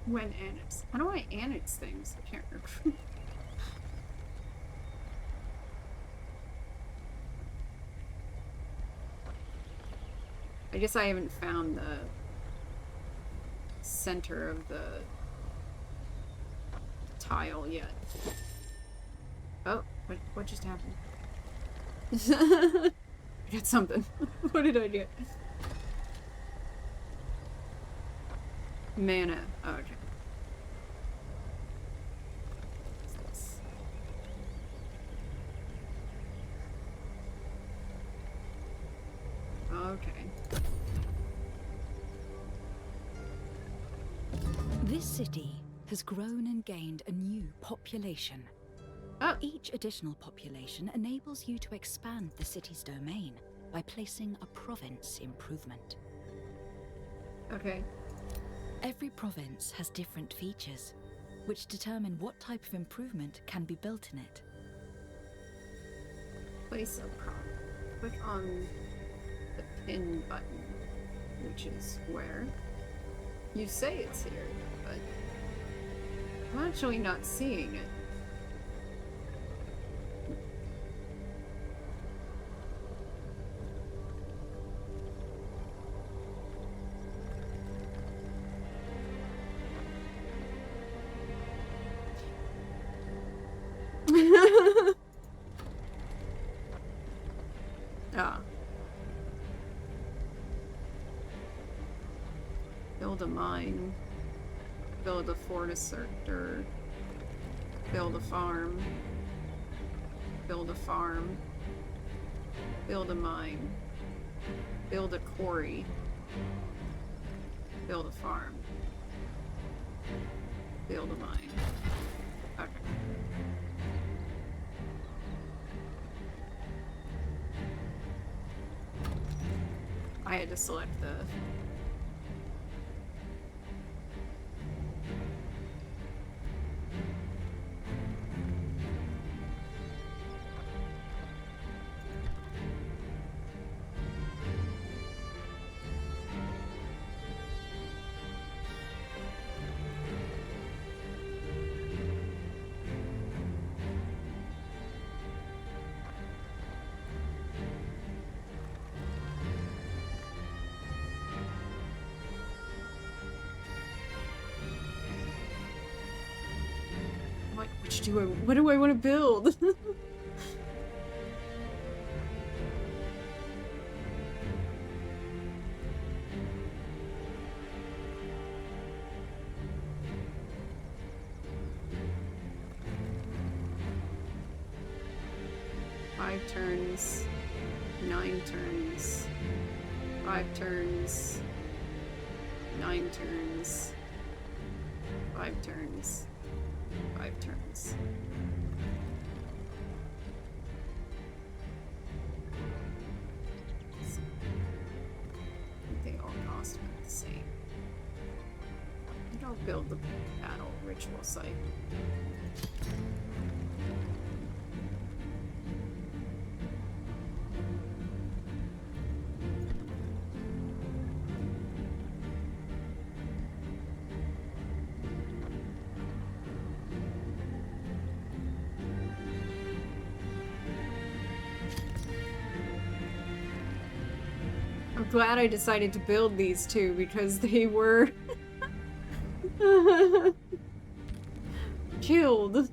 When annex? How do I annex things? I can't remember. I guess I haven't found the center of the tile yet. Oh, what just happened? I got something. What did I get? Mana. Oh, okay. What's this? Okay. This city has grown and gained a new population. Oh. Each additional population enables you to expand the city's domain by placing a province improvement. Okay. Every province has different features, which determine what type of improvement can be built in it. Place a prompt. Click on the pin button, which is where? You say it's here, but I'm actually not seeing it. Ah. Build a mine. Build a fortificator. Build a farm. Build a farm. Build a mine. Build a quarry. Build a farm. Build a mine. Okay. I had to select the... What do I want to build? 5 turns, 9 turns, 5 turns, 9 turns, 5 turns, 5 turns. They all cost about the same. I think I'll build the battle ritual site. I'm glad I decided to build these two because they were killed.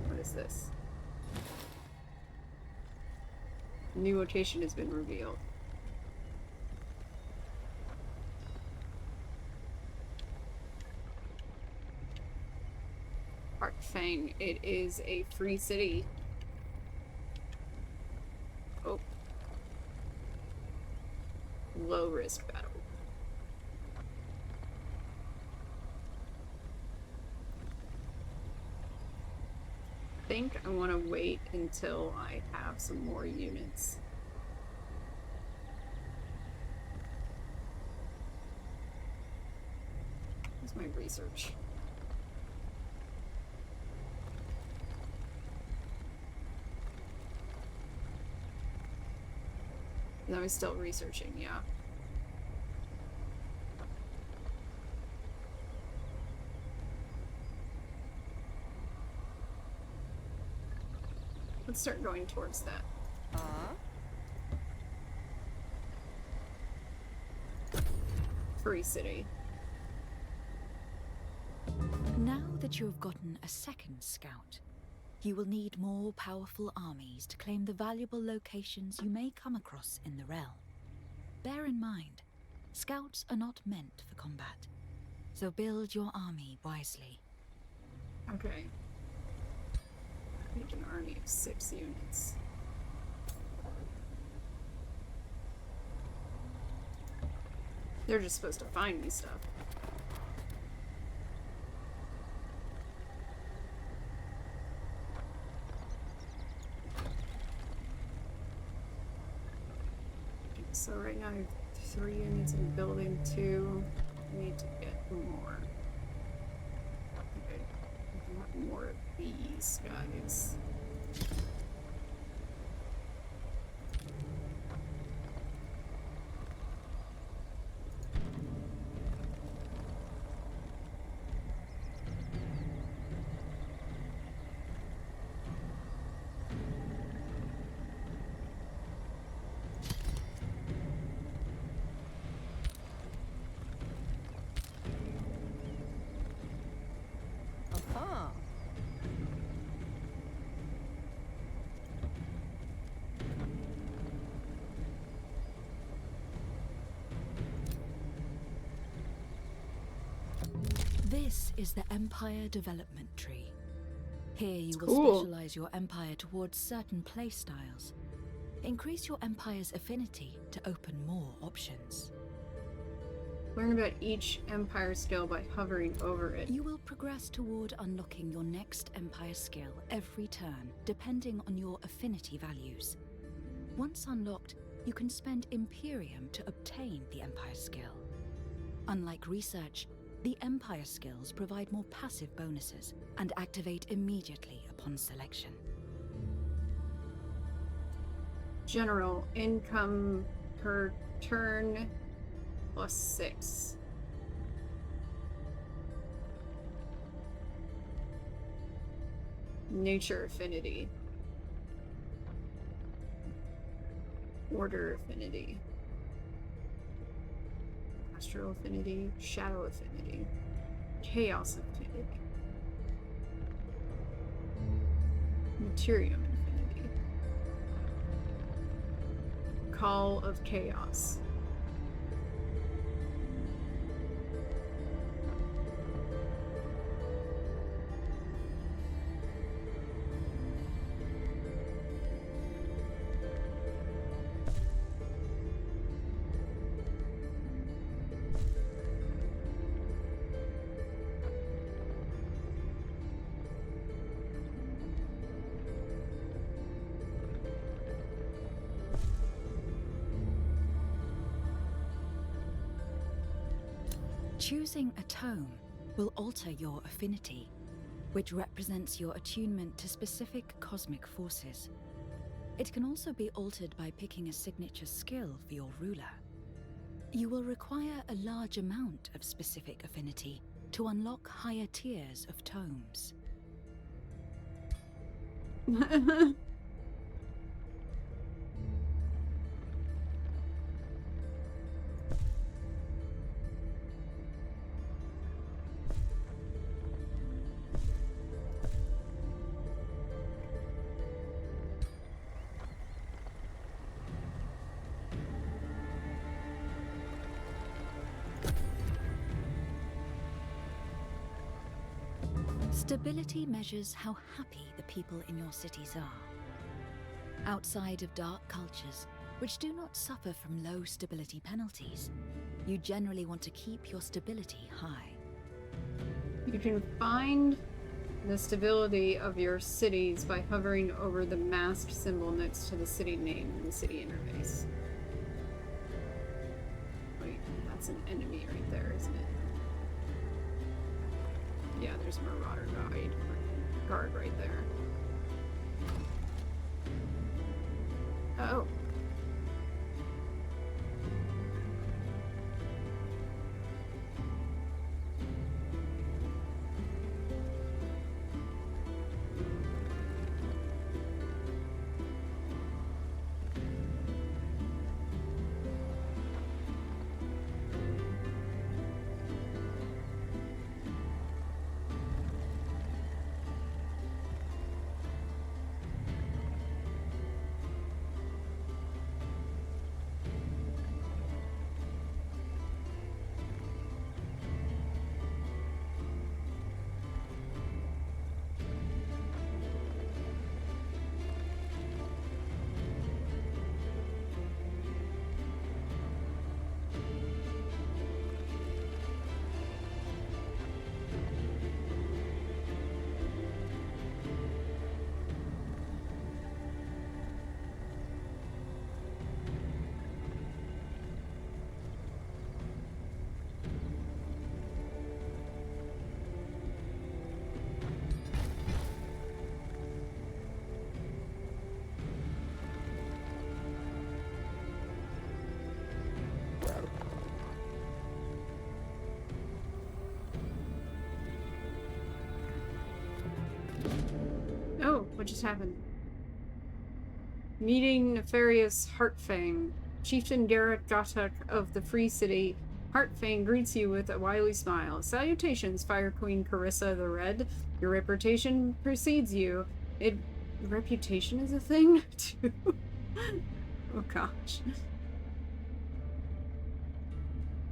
What is this? New location has been revealed. Fang, it is a free city. Oh. Low risk battle. I think I want to wait until I have some more units. Where's my research? I was still researching, yeah. Let's start going towards that. Free city. Now that you have gotten a second scout, you will need more powerful armies to claim the valuable locations you may come across in the realm. Bear in mind, scouts are not meant for combat, so build your army wisely. Okay. Make an army of 6 units. They're just supposed to find me stuff. So right now I have 3 units in building 2. I need to get more. Okay. I want more of these guys. This is the Empire Development Tree. Here you will Cool. specialize your empire towards certain playstyles. Increase your empire's affinity to open more options. Learn about each empire skill by hovering over it. You will progress toward unlocking your next empire skill every turn, depending on your affinity values. Once unlocked, you can spend Imperium to obtain the empire skill. Unlike research, the empire skills provide more passive bonuses and activate immediately upon selection. General income per turn +6. Nature affinity. Order affinity. Astral affinity. Shadow affinity. Chaos affinity. Materium affinity. Call of Chaos. Choosing a tome will alter your affinity, which represents your attunement to specific cosmic forces. It can also be altered by picking a signature skill for your ruler. You will require a large amount of specific affinity to unlock higher tiers of tomes. Stability measures how happy the people in your cities are. Outside of dark cultures, which do not suffer from low stability penalties, you generally want to keep your stability high. You can find the stability of your cities by hovering over the masked symbol next to the city name in the city interface. Wait, that's an enemy right there, isn't it? Yeah, there's a Marauder guard right there. Oh. Oh, what just happened? Meeting nefarious Heartfang. Chieftain Garrett Gotuk of the Free City. Heartfang greets you with a wily smile. Salutations, Fire Queen Carissa the Red. Your reputation precedes you. Reputation is a thing, too? Oh gosh.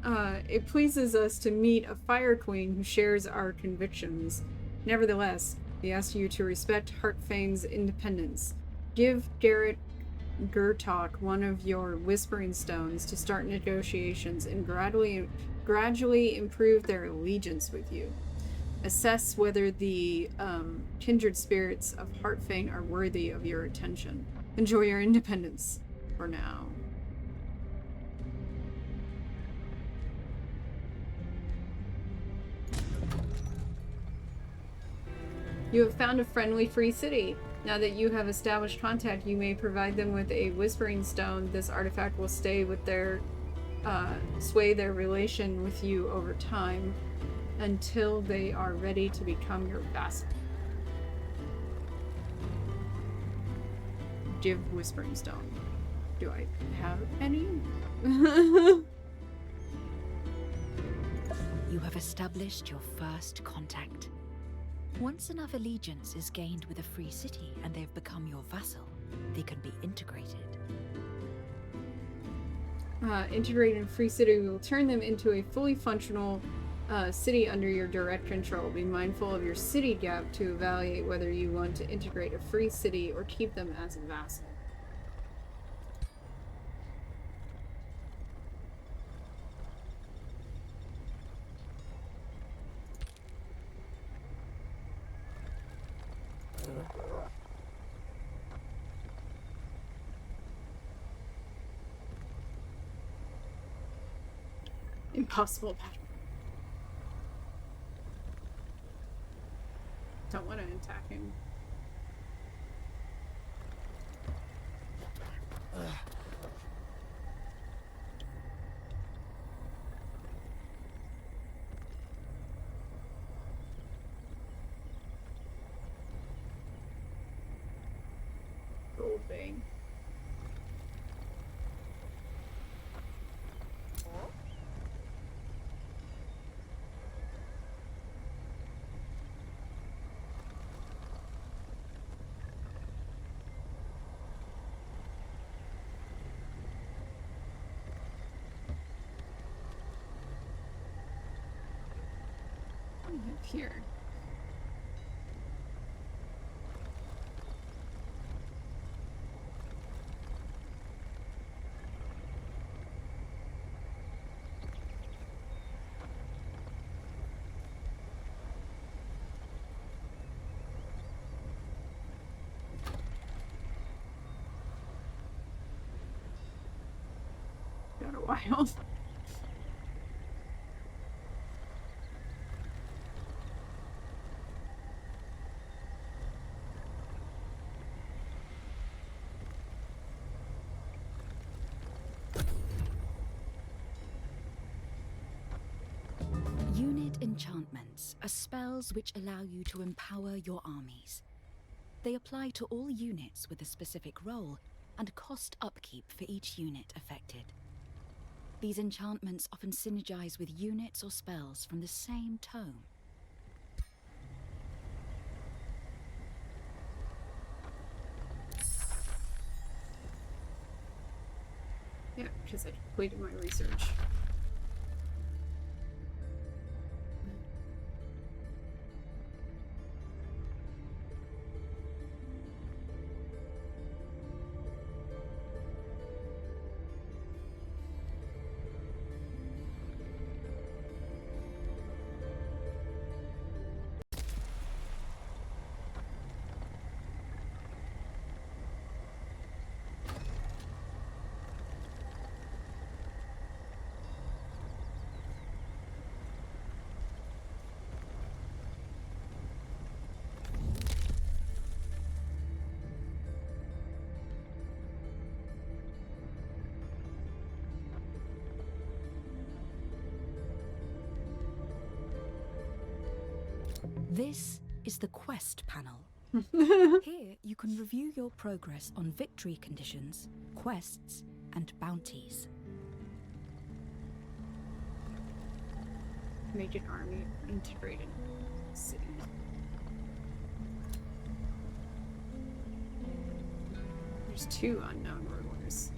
It pleases us to meet a Fire Queen who shares our convictions. Nevertheless, we ask you to respect Heartfane's independence. Give Garrett Gurtok one of your Whispering Stones to start negotiations and gradually improve their allegiance with you. Assess whether the kindred spirits of Heartfane are worthy of your attention. Enjoy your independence for now. You have found a friendly free city. Now that you have established contact, you may provide them with a Whispering Stone. This artifact will stay with their sway their relation with you over time until they are ready to become your vassal. Give Whispering Stone. Do I have any? You have established your first contact. Once enough allegiance is gained with a free city and they've become your vassal, they can be integrated. Integrated free city will turn them into a fully functional city under your direct control. Be mindful of your city gap to evaluate whether you want to integrate a free city or keep them as a vassal. Impossible pattern. Don't want to attack him. Gold vein. Here. Got a while. Unit enchantments are spells which allow you to empower your armies. They apply to all units with a specific role and cost upkeep for each unit affected. These enchantments often synergize with units or spells from the same tome. Yeah, because I completed my research. This is the quest panel. Here you can review your progress on victory conditions, quests, and bounties. Make an army integrated city. There's 2 unknown rulers.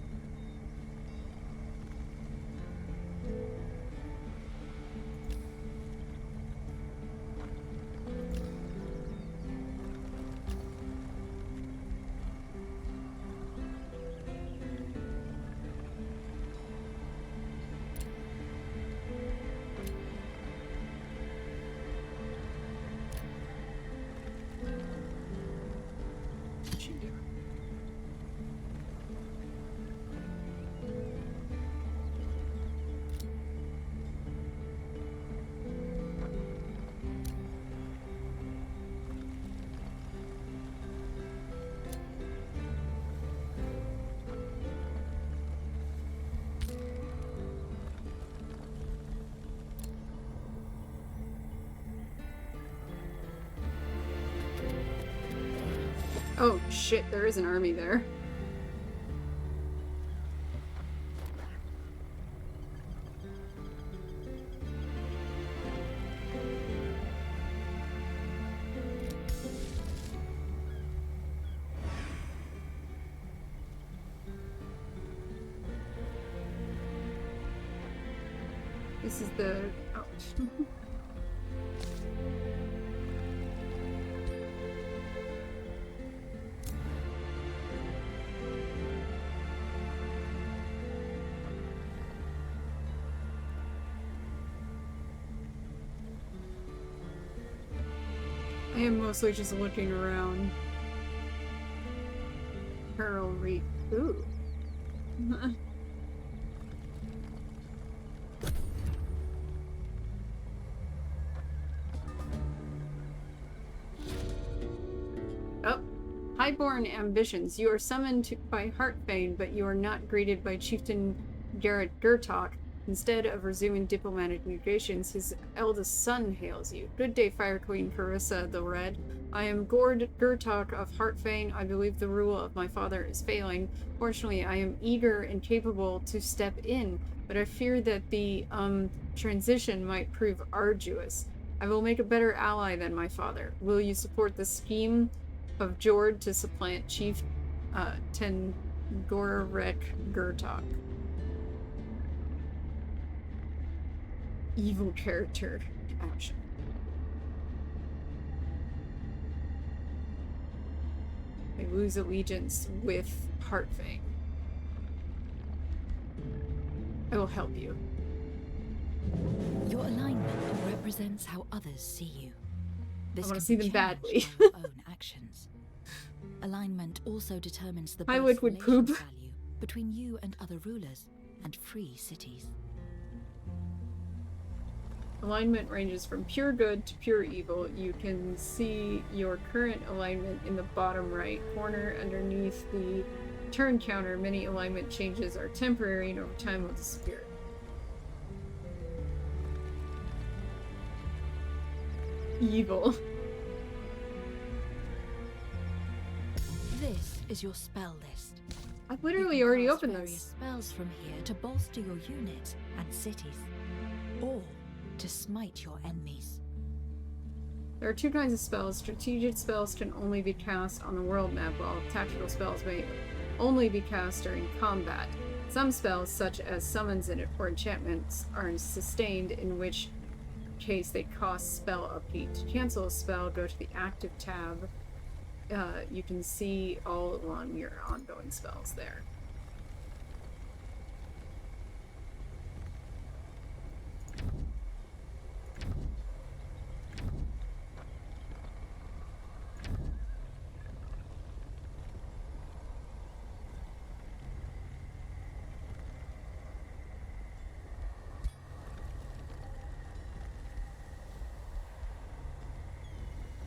Oh shit, there is an army there. This is the... Oh. I am mostly just looking around. Pearl Reef. Ooh. Oh. Highborn ambitions. You are summoned by Heartbane, but you are not greeted by Chieftain Garrett Gertok. Instead of resuming diplomatic negotiations, his eldest son hails you. Good day, Fire Queen Carissa the Red. I am Gord Gertok of Heartfane. I believe the rule of my father is failing. Fortunately, I am eager and capable to step in, but I fear that the transition might prove arduous. I will make a better ally than my father. Will you support the scheme of Jord to supplant Chief Tengorek Gertok? Evil character action. I lose allegiance with Heartfang. I will help you. Your alignment represents how others see you. This I want can to see be them badly. changed by your own actions. Alignment also determines the Hi, base Liquid Poop. relations value between you and other rulers and free cities. Alignment ranges from pure good to pure evil. You can see your current alignment in the bottom right corner underneath the turn counter. Many alignment changes are temporary and over time will disappear. Evil. This is your spell list. I've You literally can already cast opened various this. spells from here to bolster your units and cities, or to smite your enemies. There are two kinds of spells. Strategic spells can only be cast on the world map, while tactical spells may only be cast during combat. Some spells, such as summons or enchantments, are sustained, in which case they cost spell upkeep. To cancel a spell, go to the active tab. You can see all along your ongoing spells there.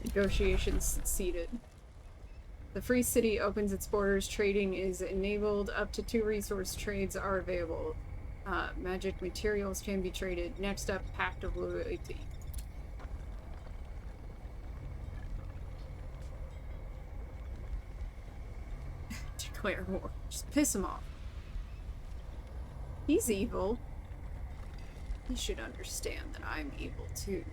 Negotiations succeeded. The free city opens its borders. Trading is enabled. Up to 2 resource trades are available. Magic materials can be traded. Next up, Pact of Loyalty. Declare war. Just piss him off. He's evil. He should understand that I'm evil too.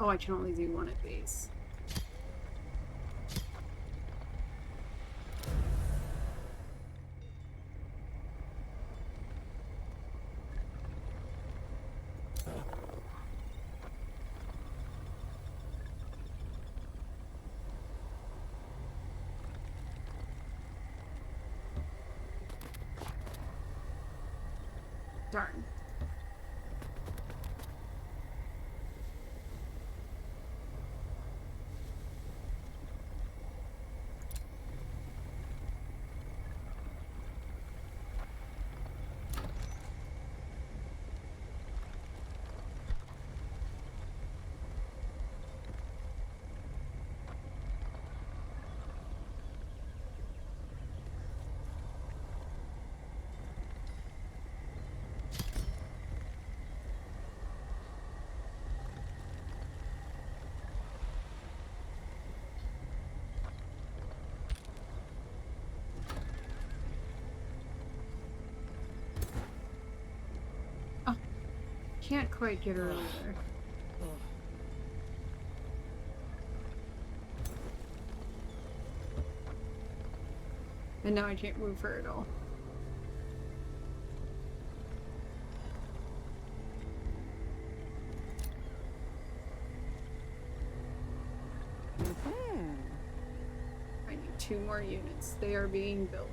Oh, I can only do one at base. Darn. Can't quite get her over there. And now I can't move her at all. I need 2 more units. They are being built.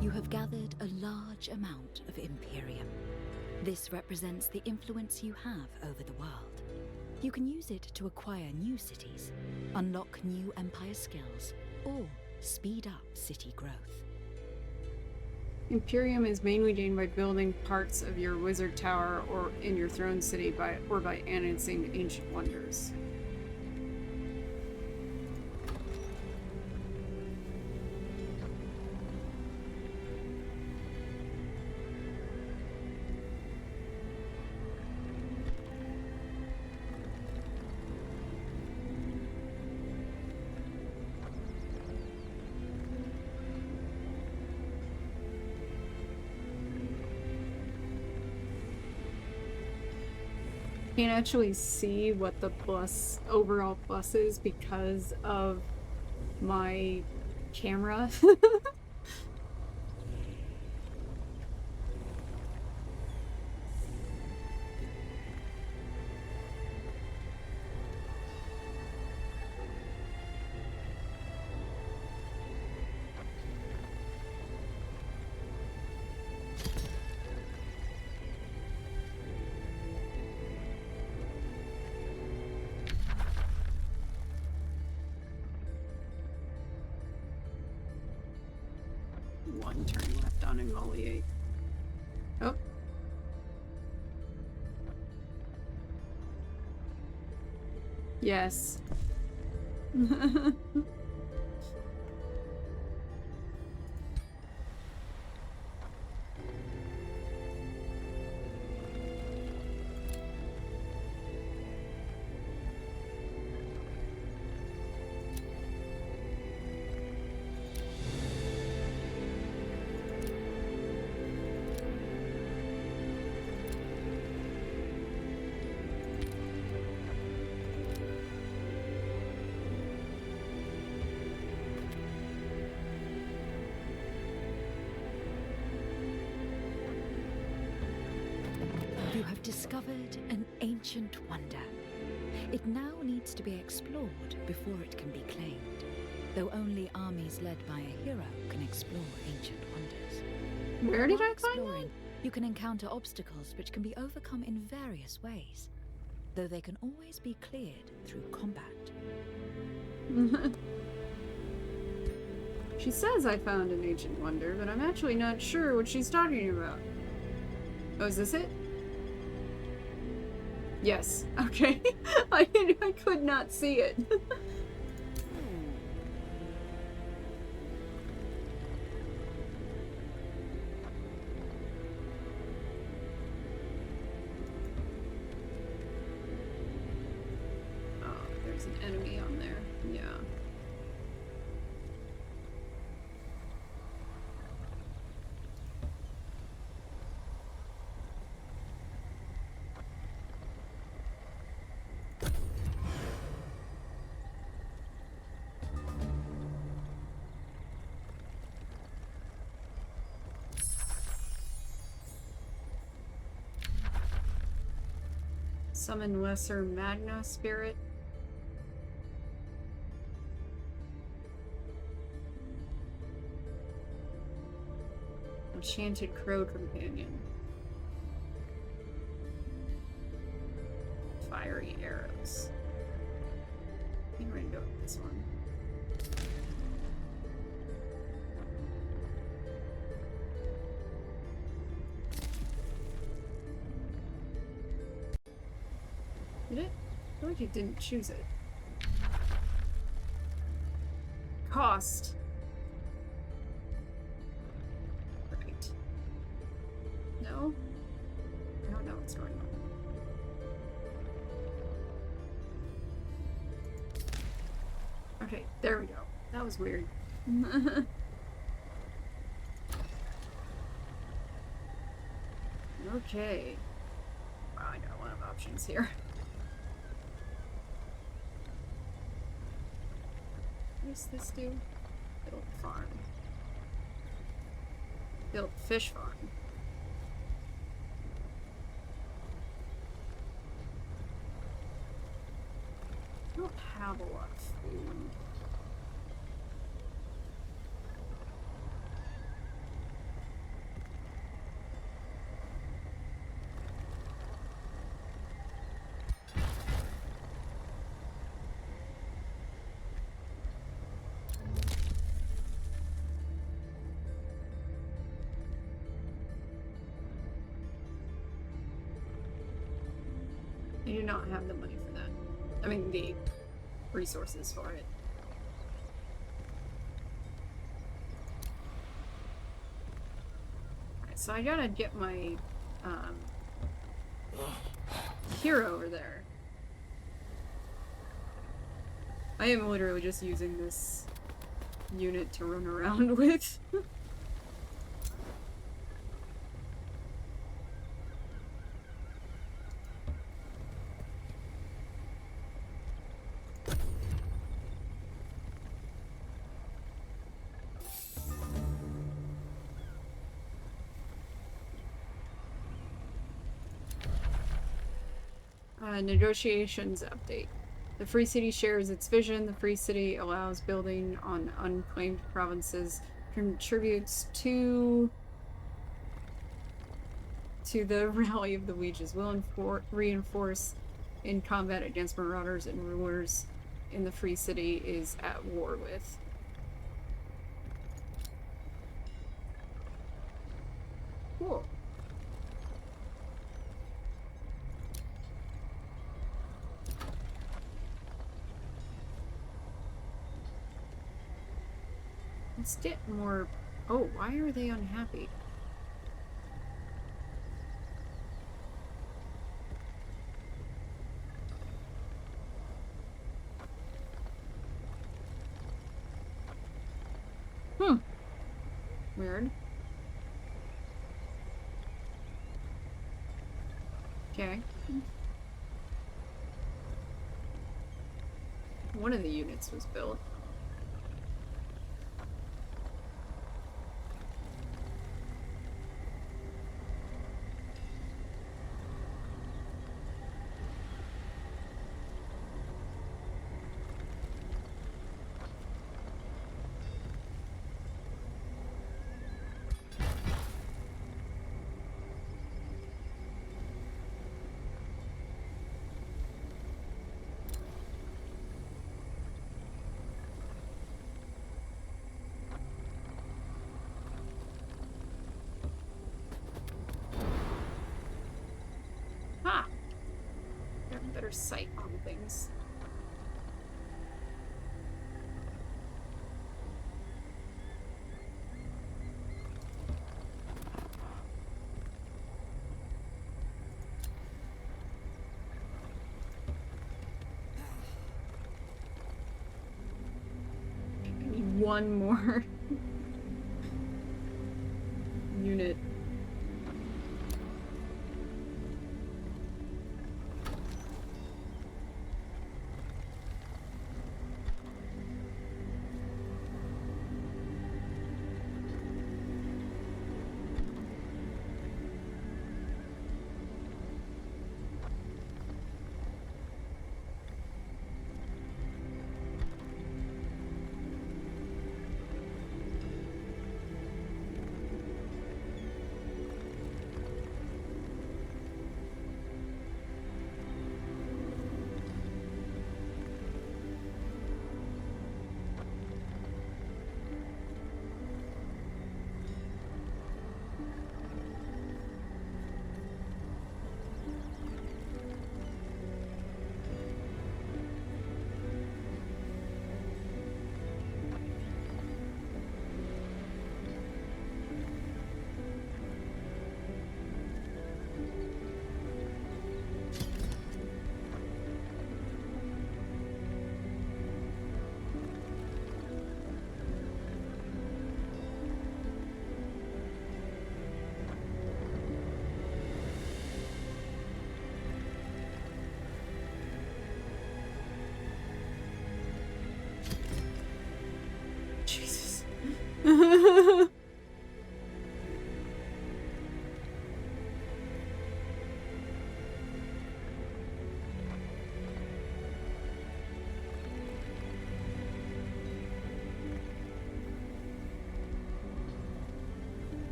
You have gathered a large amount of Imperium. This represents the influence you have over the world. You can use it to acquire new cities, unlock new Empire skills, or speed up city growth. Imperium is mainly gained by building parts of your wizard tower or in your throne city by annexing ancient wonders. Can't actually see what the overall plus is because of my camera. One turn left on Emoliate. Oh. Yes. You have discovered an ancient wonder. It now needs to be explored before it can be claimed, though only armies led by a hero can explore ancient wonders. Where did While I find exploring, you can encounter obstacles which can be overcome in various ways, though they can always be cleared through combat. that? She says I found an ancient wonder, but I'm actually not sure what she's talking about. Oh, is this it? Yes. Okay. I could not see it. Oh, there's an enemy on there. Yeah. Summon lesser magna spirit. Enchanted crow companion. Fiery arrows. I think we're gonna go with this one. Did it? I feel like it didn't choose it. Cost. Right. No? I don't know what's going on. Okay, there we go. That was weird. Okay. Wow, I got a lot of options here. What does this do? Build farm. Build fish farm. I don't have a lot of food. I do not have the money for that. I mean, the resources for it. Alright, so I gotta get my hero over there. I am literally just using this unit to run around with. Negotiations update. The Free City shares its vision. The Free City allows building on unclaimed provinces, contributes to the rally of the Weeges, will reinforce in combat against marauders and rulers in the Free City is at war with. Cool. Let's get more... Oh, why are they unhappy? Weird. Okay. One of the units was built. Sight on things. I need one more unit.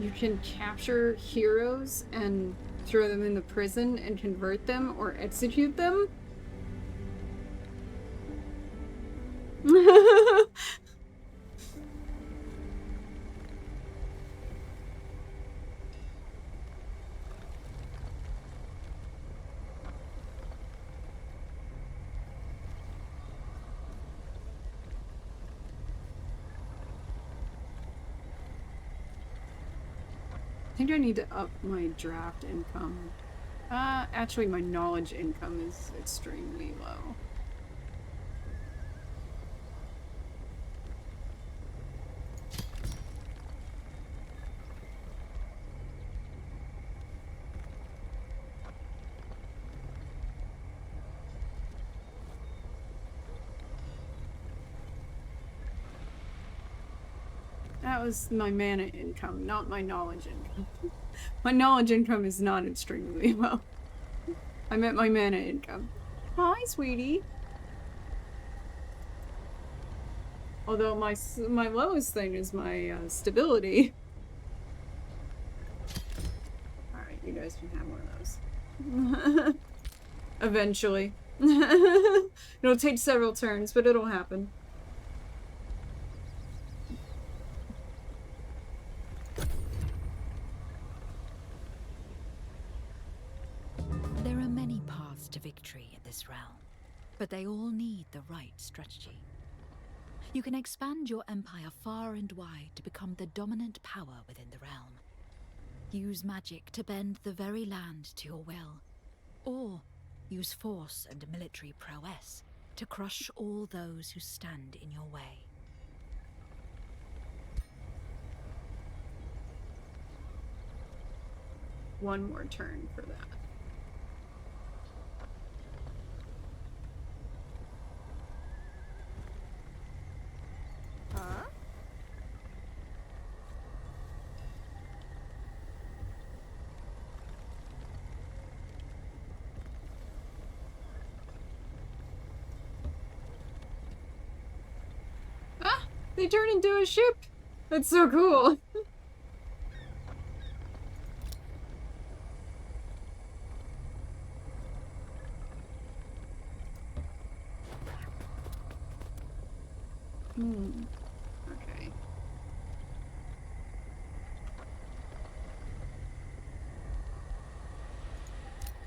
You can capture heroes and throw them in the prison and convert them or execute them? I think I need to up my draft income. Actually, my knowledge income is extremely low. That was my mana income, not my knowledge income. My knowledge income is not extremely low. I meant my mana income. Hi, sweetie. Although my lowest thing is my stability. Alright, you guys can have one of those. Eventually. It'll take several turns, but it'll happen. There are many paths to victory in this realm, but they all need the right strategy. You can expand your empire far and wide to become the dominant power within the realm. Use magic to bend the very land to your will, or use force and military prowess to crush all those who stand in your way. One more turn for that. Ah! They turn into a ship! That's so cool! Okay.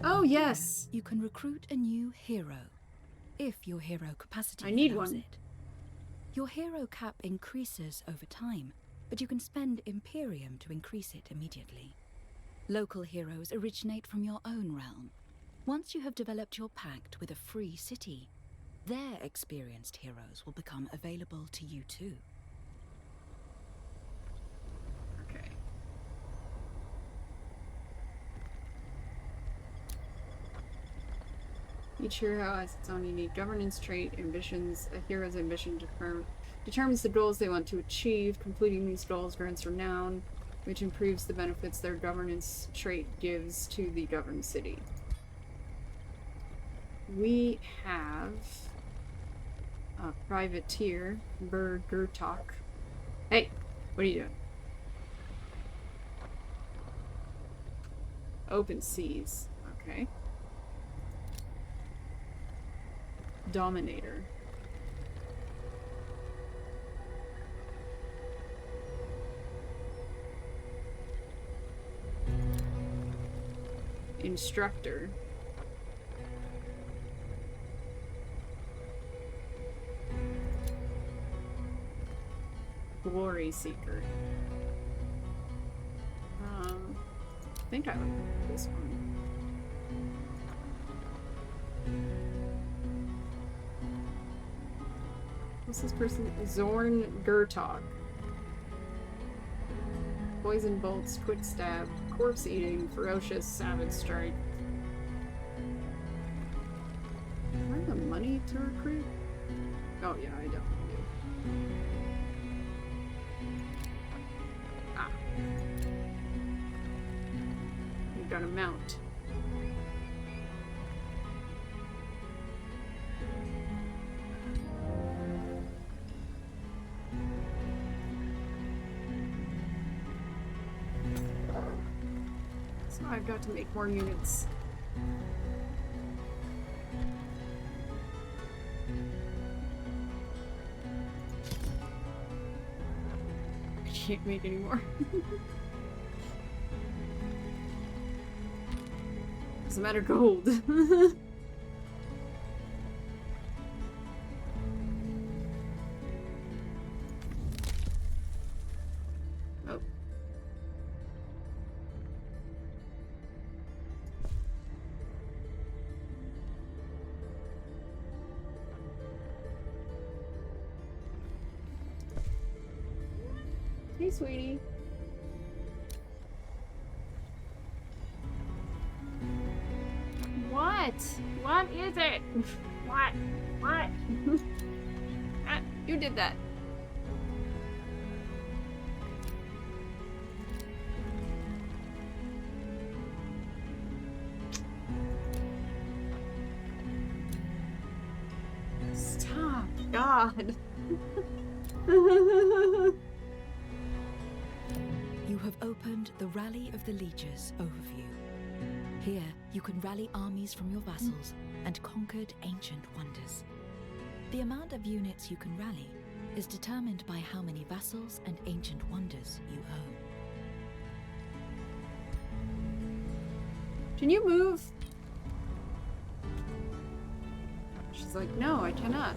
Oh, yes! You can recruit a new hero, if your hero capacity I need allows one. it. Your hero cap increases over time, but you can spend Imperium to increase it immediately. Local heroes originate from your own realm. Once you have developed your pact with a free city, their experienced heroes will become available to you too. Okay. Each hero has its own unique governance trait, ambitions. A hero's ambition determines the goals they want to achieve. Completing these goals grants renown, which improves the benefits their governance trait gives to the governed city. We have a privateer, Bergertok. Hey, what are you doing? Open seas. Okay. Dominator. Instructor. Glory Seeker. I think I like this one. What's this person? Zorn Gertog. Poison bolts, quick stab, corpse eating, ferocious, savage strike. Do I have the money to recruit? Oh yeah, I definitely do. Ah. We've got a mount. So I've got to make more units. I can't make any more. Doesn't matter gold. Oh. Hey, sweetie. What? What is it? What? What? Ah, you did that. Stop. God. You have opened the Rally of the Lieges overview. Here, you can rally armies from your vassals and conquered ancient wonders. The amount of units you can rally is determined by how many vassals and ancient wonders you own. Can you move? She's like, no, I cannot.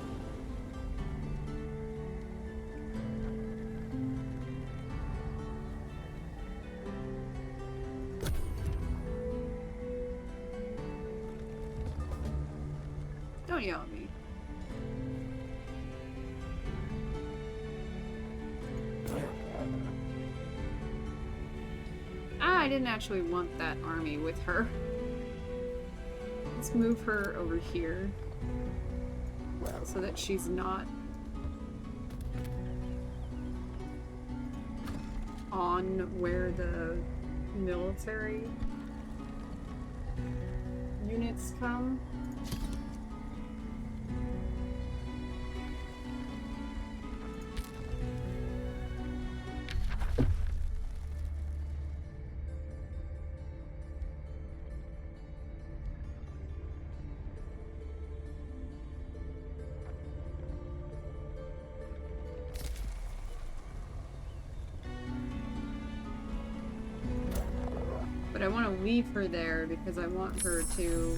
Don't yell at me. Ah, I didn't actually want that army with her. Let's move her over here so that she's not on where the military units come. But I want to leave her there because I want her to...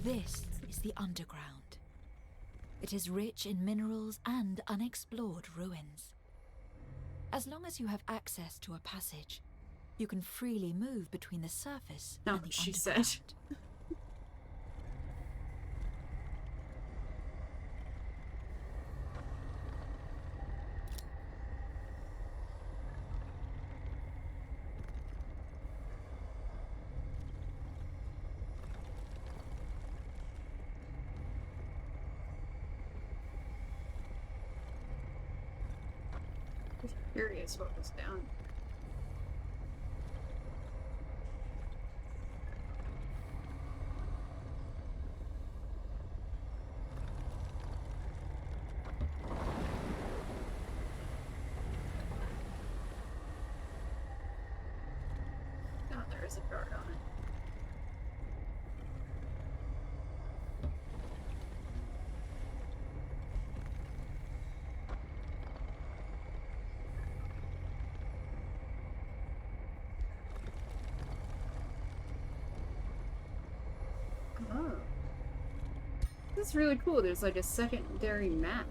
This is the underground. It is rich in minerals and unexplored ruins. As long as you have access to a passage, you can freely move between the surface and the she underground. said. Curious what was down. Oh, there is a guard on it. Oh. That's really cool. There's like a secondary map.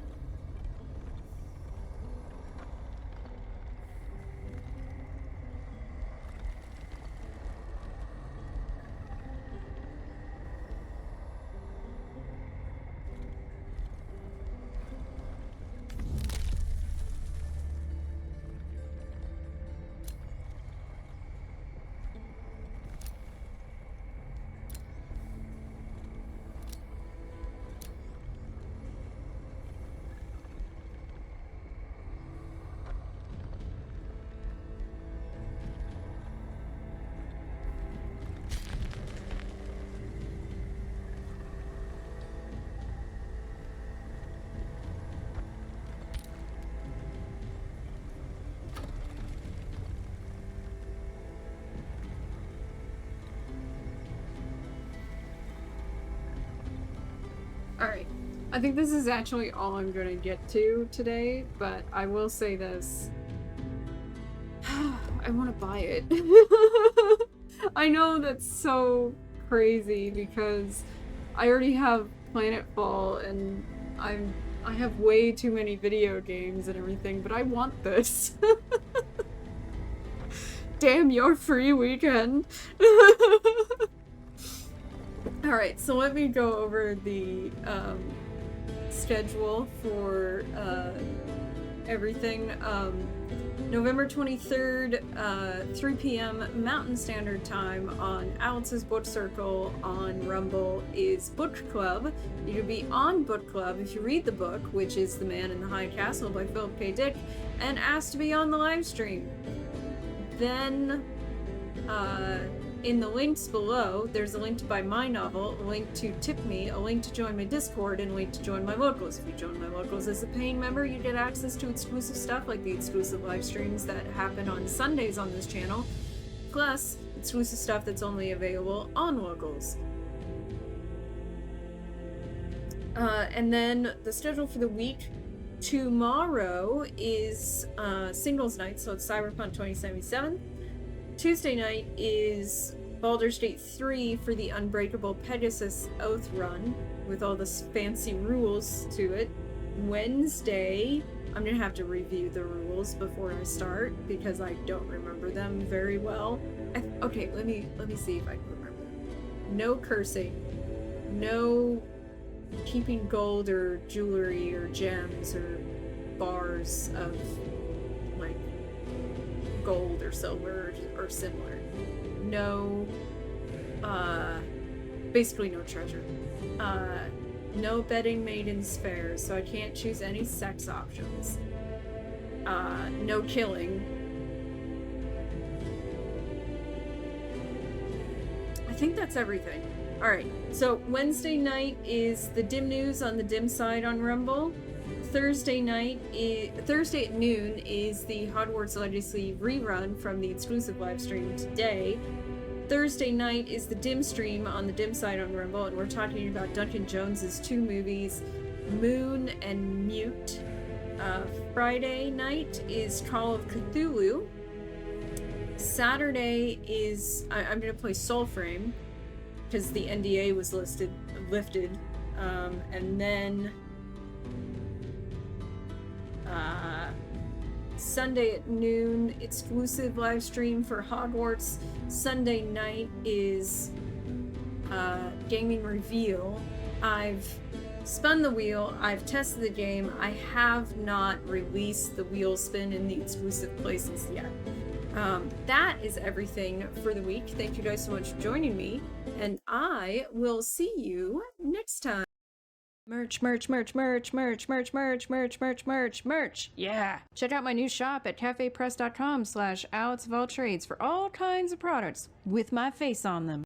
Alright. I think this is actually all I'm gonna get to today, but I will say this. I want to buy it. I know that's so crazy because I already have Planetfall and I have way too many video games and everything, but I want this. Damn your free weekend. Alright, so let me go over the schedule for everything. November 23rd, 3 p.m. Mountain Standard Time on Alice's Book Circle on Rumble is Book Club. You can be on Book Club if you read the book, which is The Man in the High Castle by Philip K. Dick, and ask to be on the live stream. Then, in the links below, there's a link to buy my novel, a link to tip me, a link to join my Discord, and a link to join my locals. If you join my locals as a paying member, you get access to exclusive stuff like the exclusive live streams that happen on Sundays on this channel, plus exclusive stuff that's only available on locals. And then the schedule for the week tomorrow is singles night, so it's Cyberpunk 2077. Tuesday night is Baldur's Gate 3 for the Unbreakable Pegasus Oath run, with all the fancy rules to it. Wednesday, I'm gonna have to review the rules before I start, because I don't remember them very well. Okay, let me see if I can remember them. No cursing, no keeping gold or jewelry or gems or bars of, like, gold or silver or similar. No, basically no treasure. No bedding maidens fair, so I can't choose any sex options. No killing. I think that's everything. Alright, so Wednesday night is the Dim News on the Dim side on Rumble. Thursday at noon is the Hogwarts Legacy rerun from the exclusive live stream today. Thursday night is the Dim stream on the Dim side on Rumble, and we're talking about Duncan Jones's two movies, Moon and Mute. Friday night is Call of Cthulhu. Saturday is I'm gonna play Soulframe because the NDA was lifted, and then Sunday at noon, exclusive live stream for Hogwarts. Sunday night is gaming reveal. I've spun the wheel, I've tested the game, I have not released the wheel spin in the exclusive places yet. That is everything for the week. Thank you guys so much for joining me, and I will see you next time. Merch. Yeah. Check out my new shop at cafepress.com/AlexofAllTrades for all kinds of products with my face on them.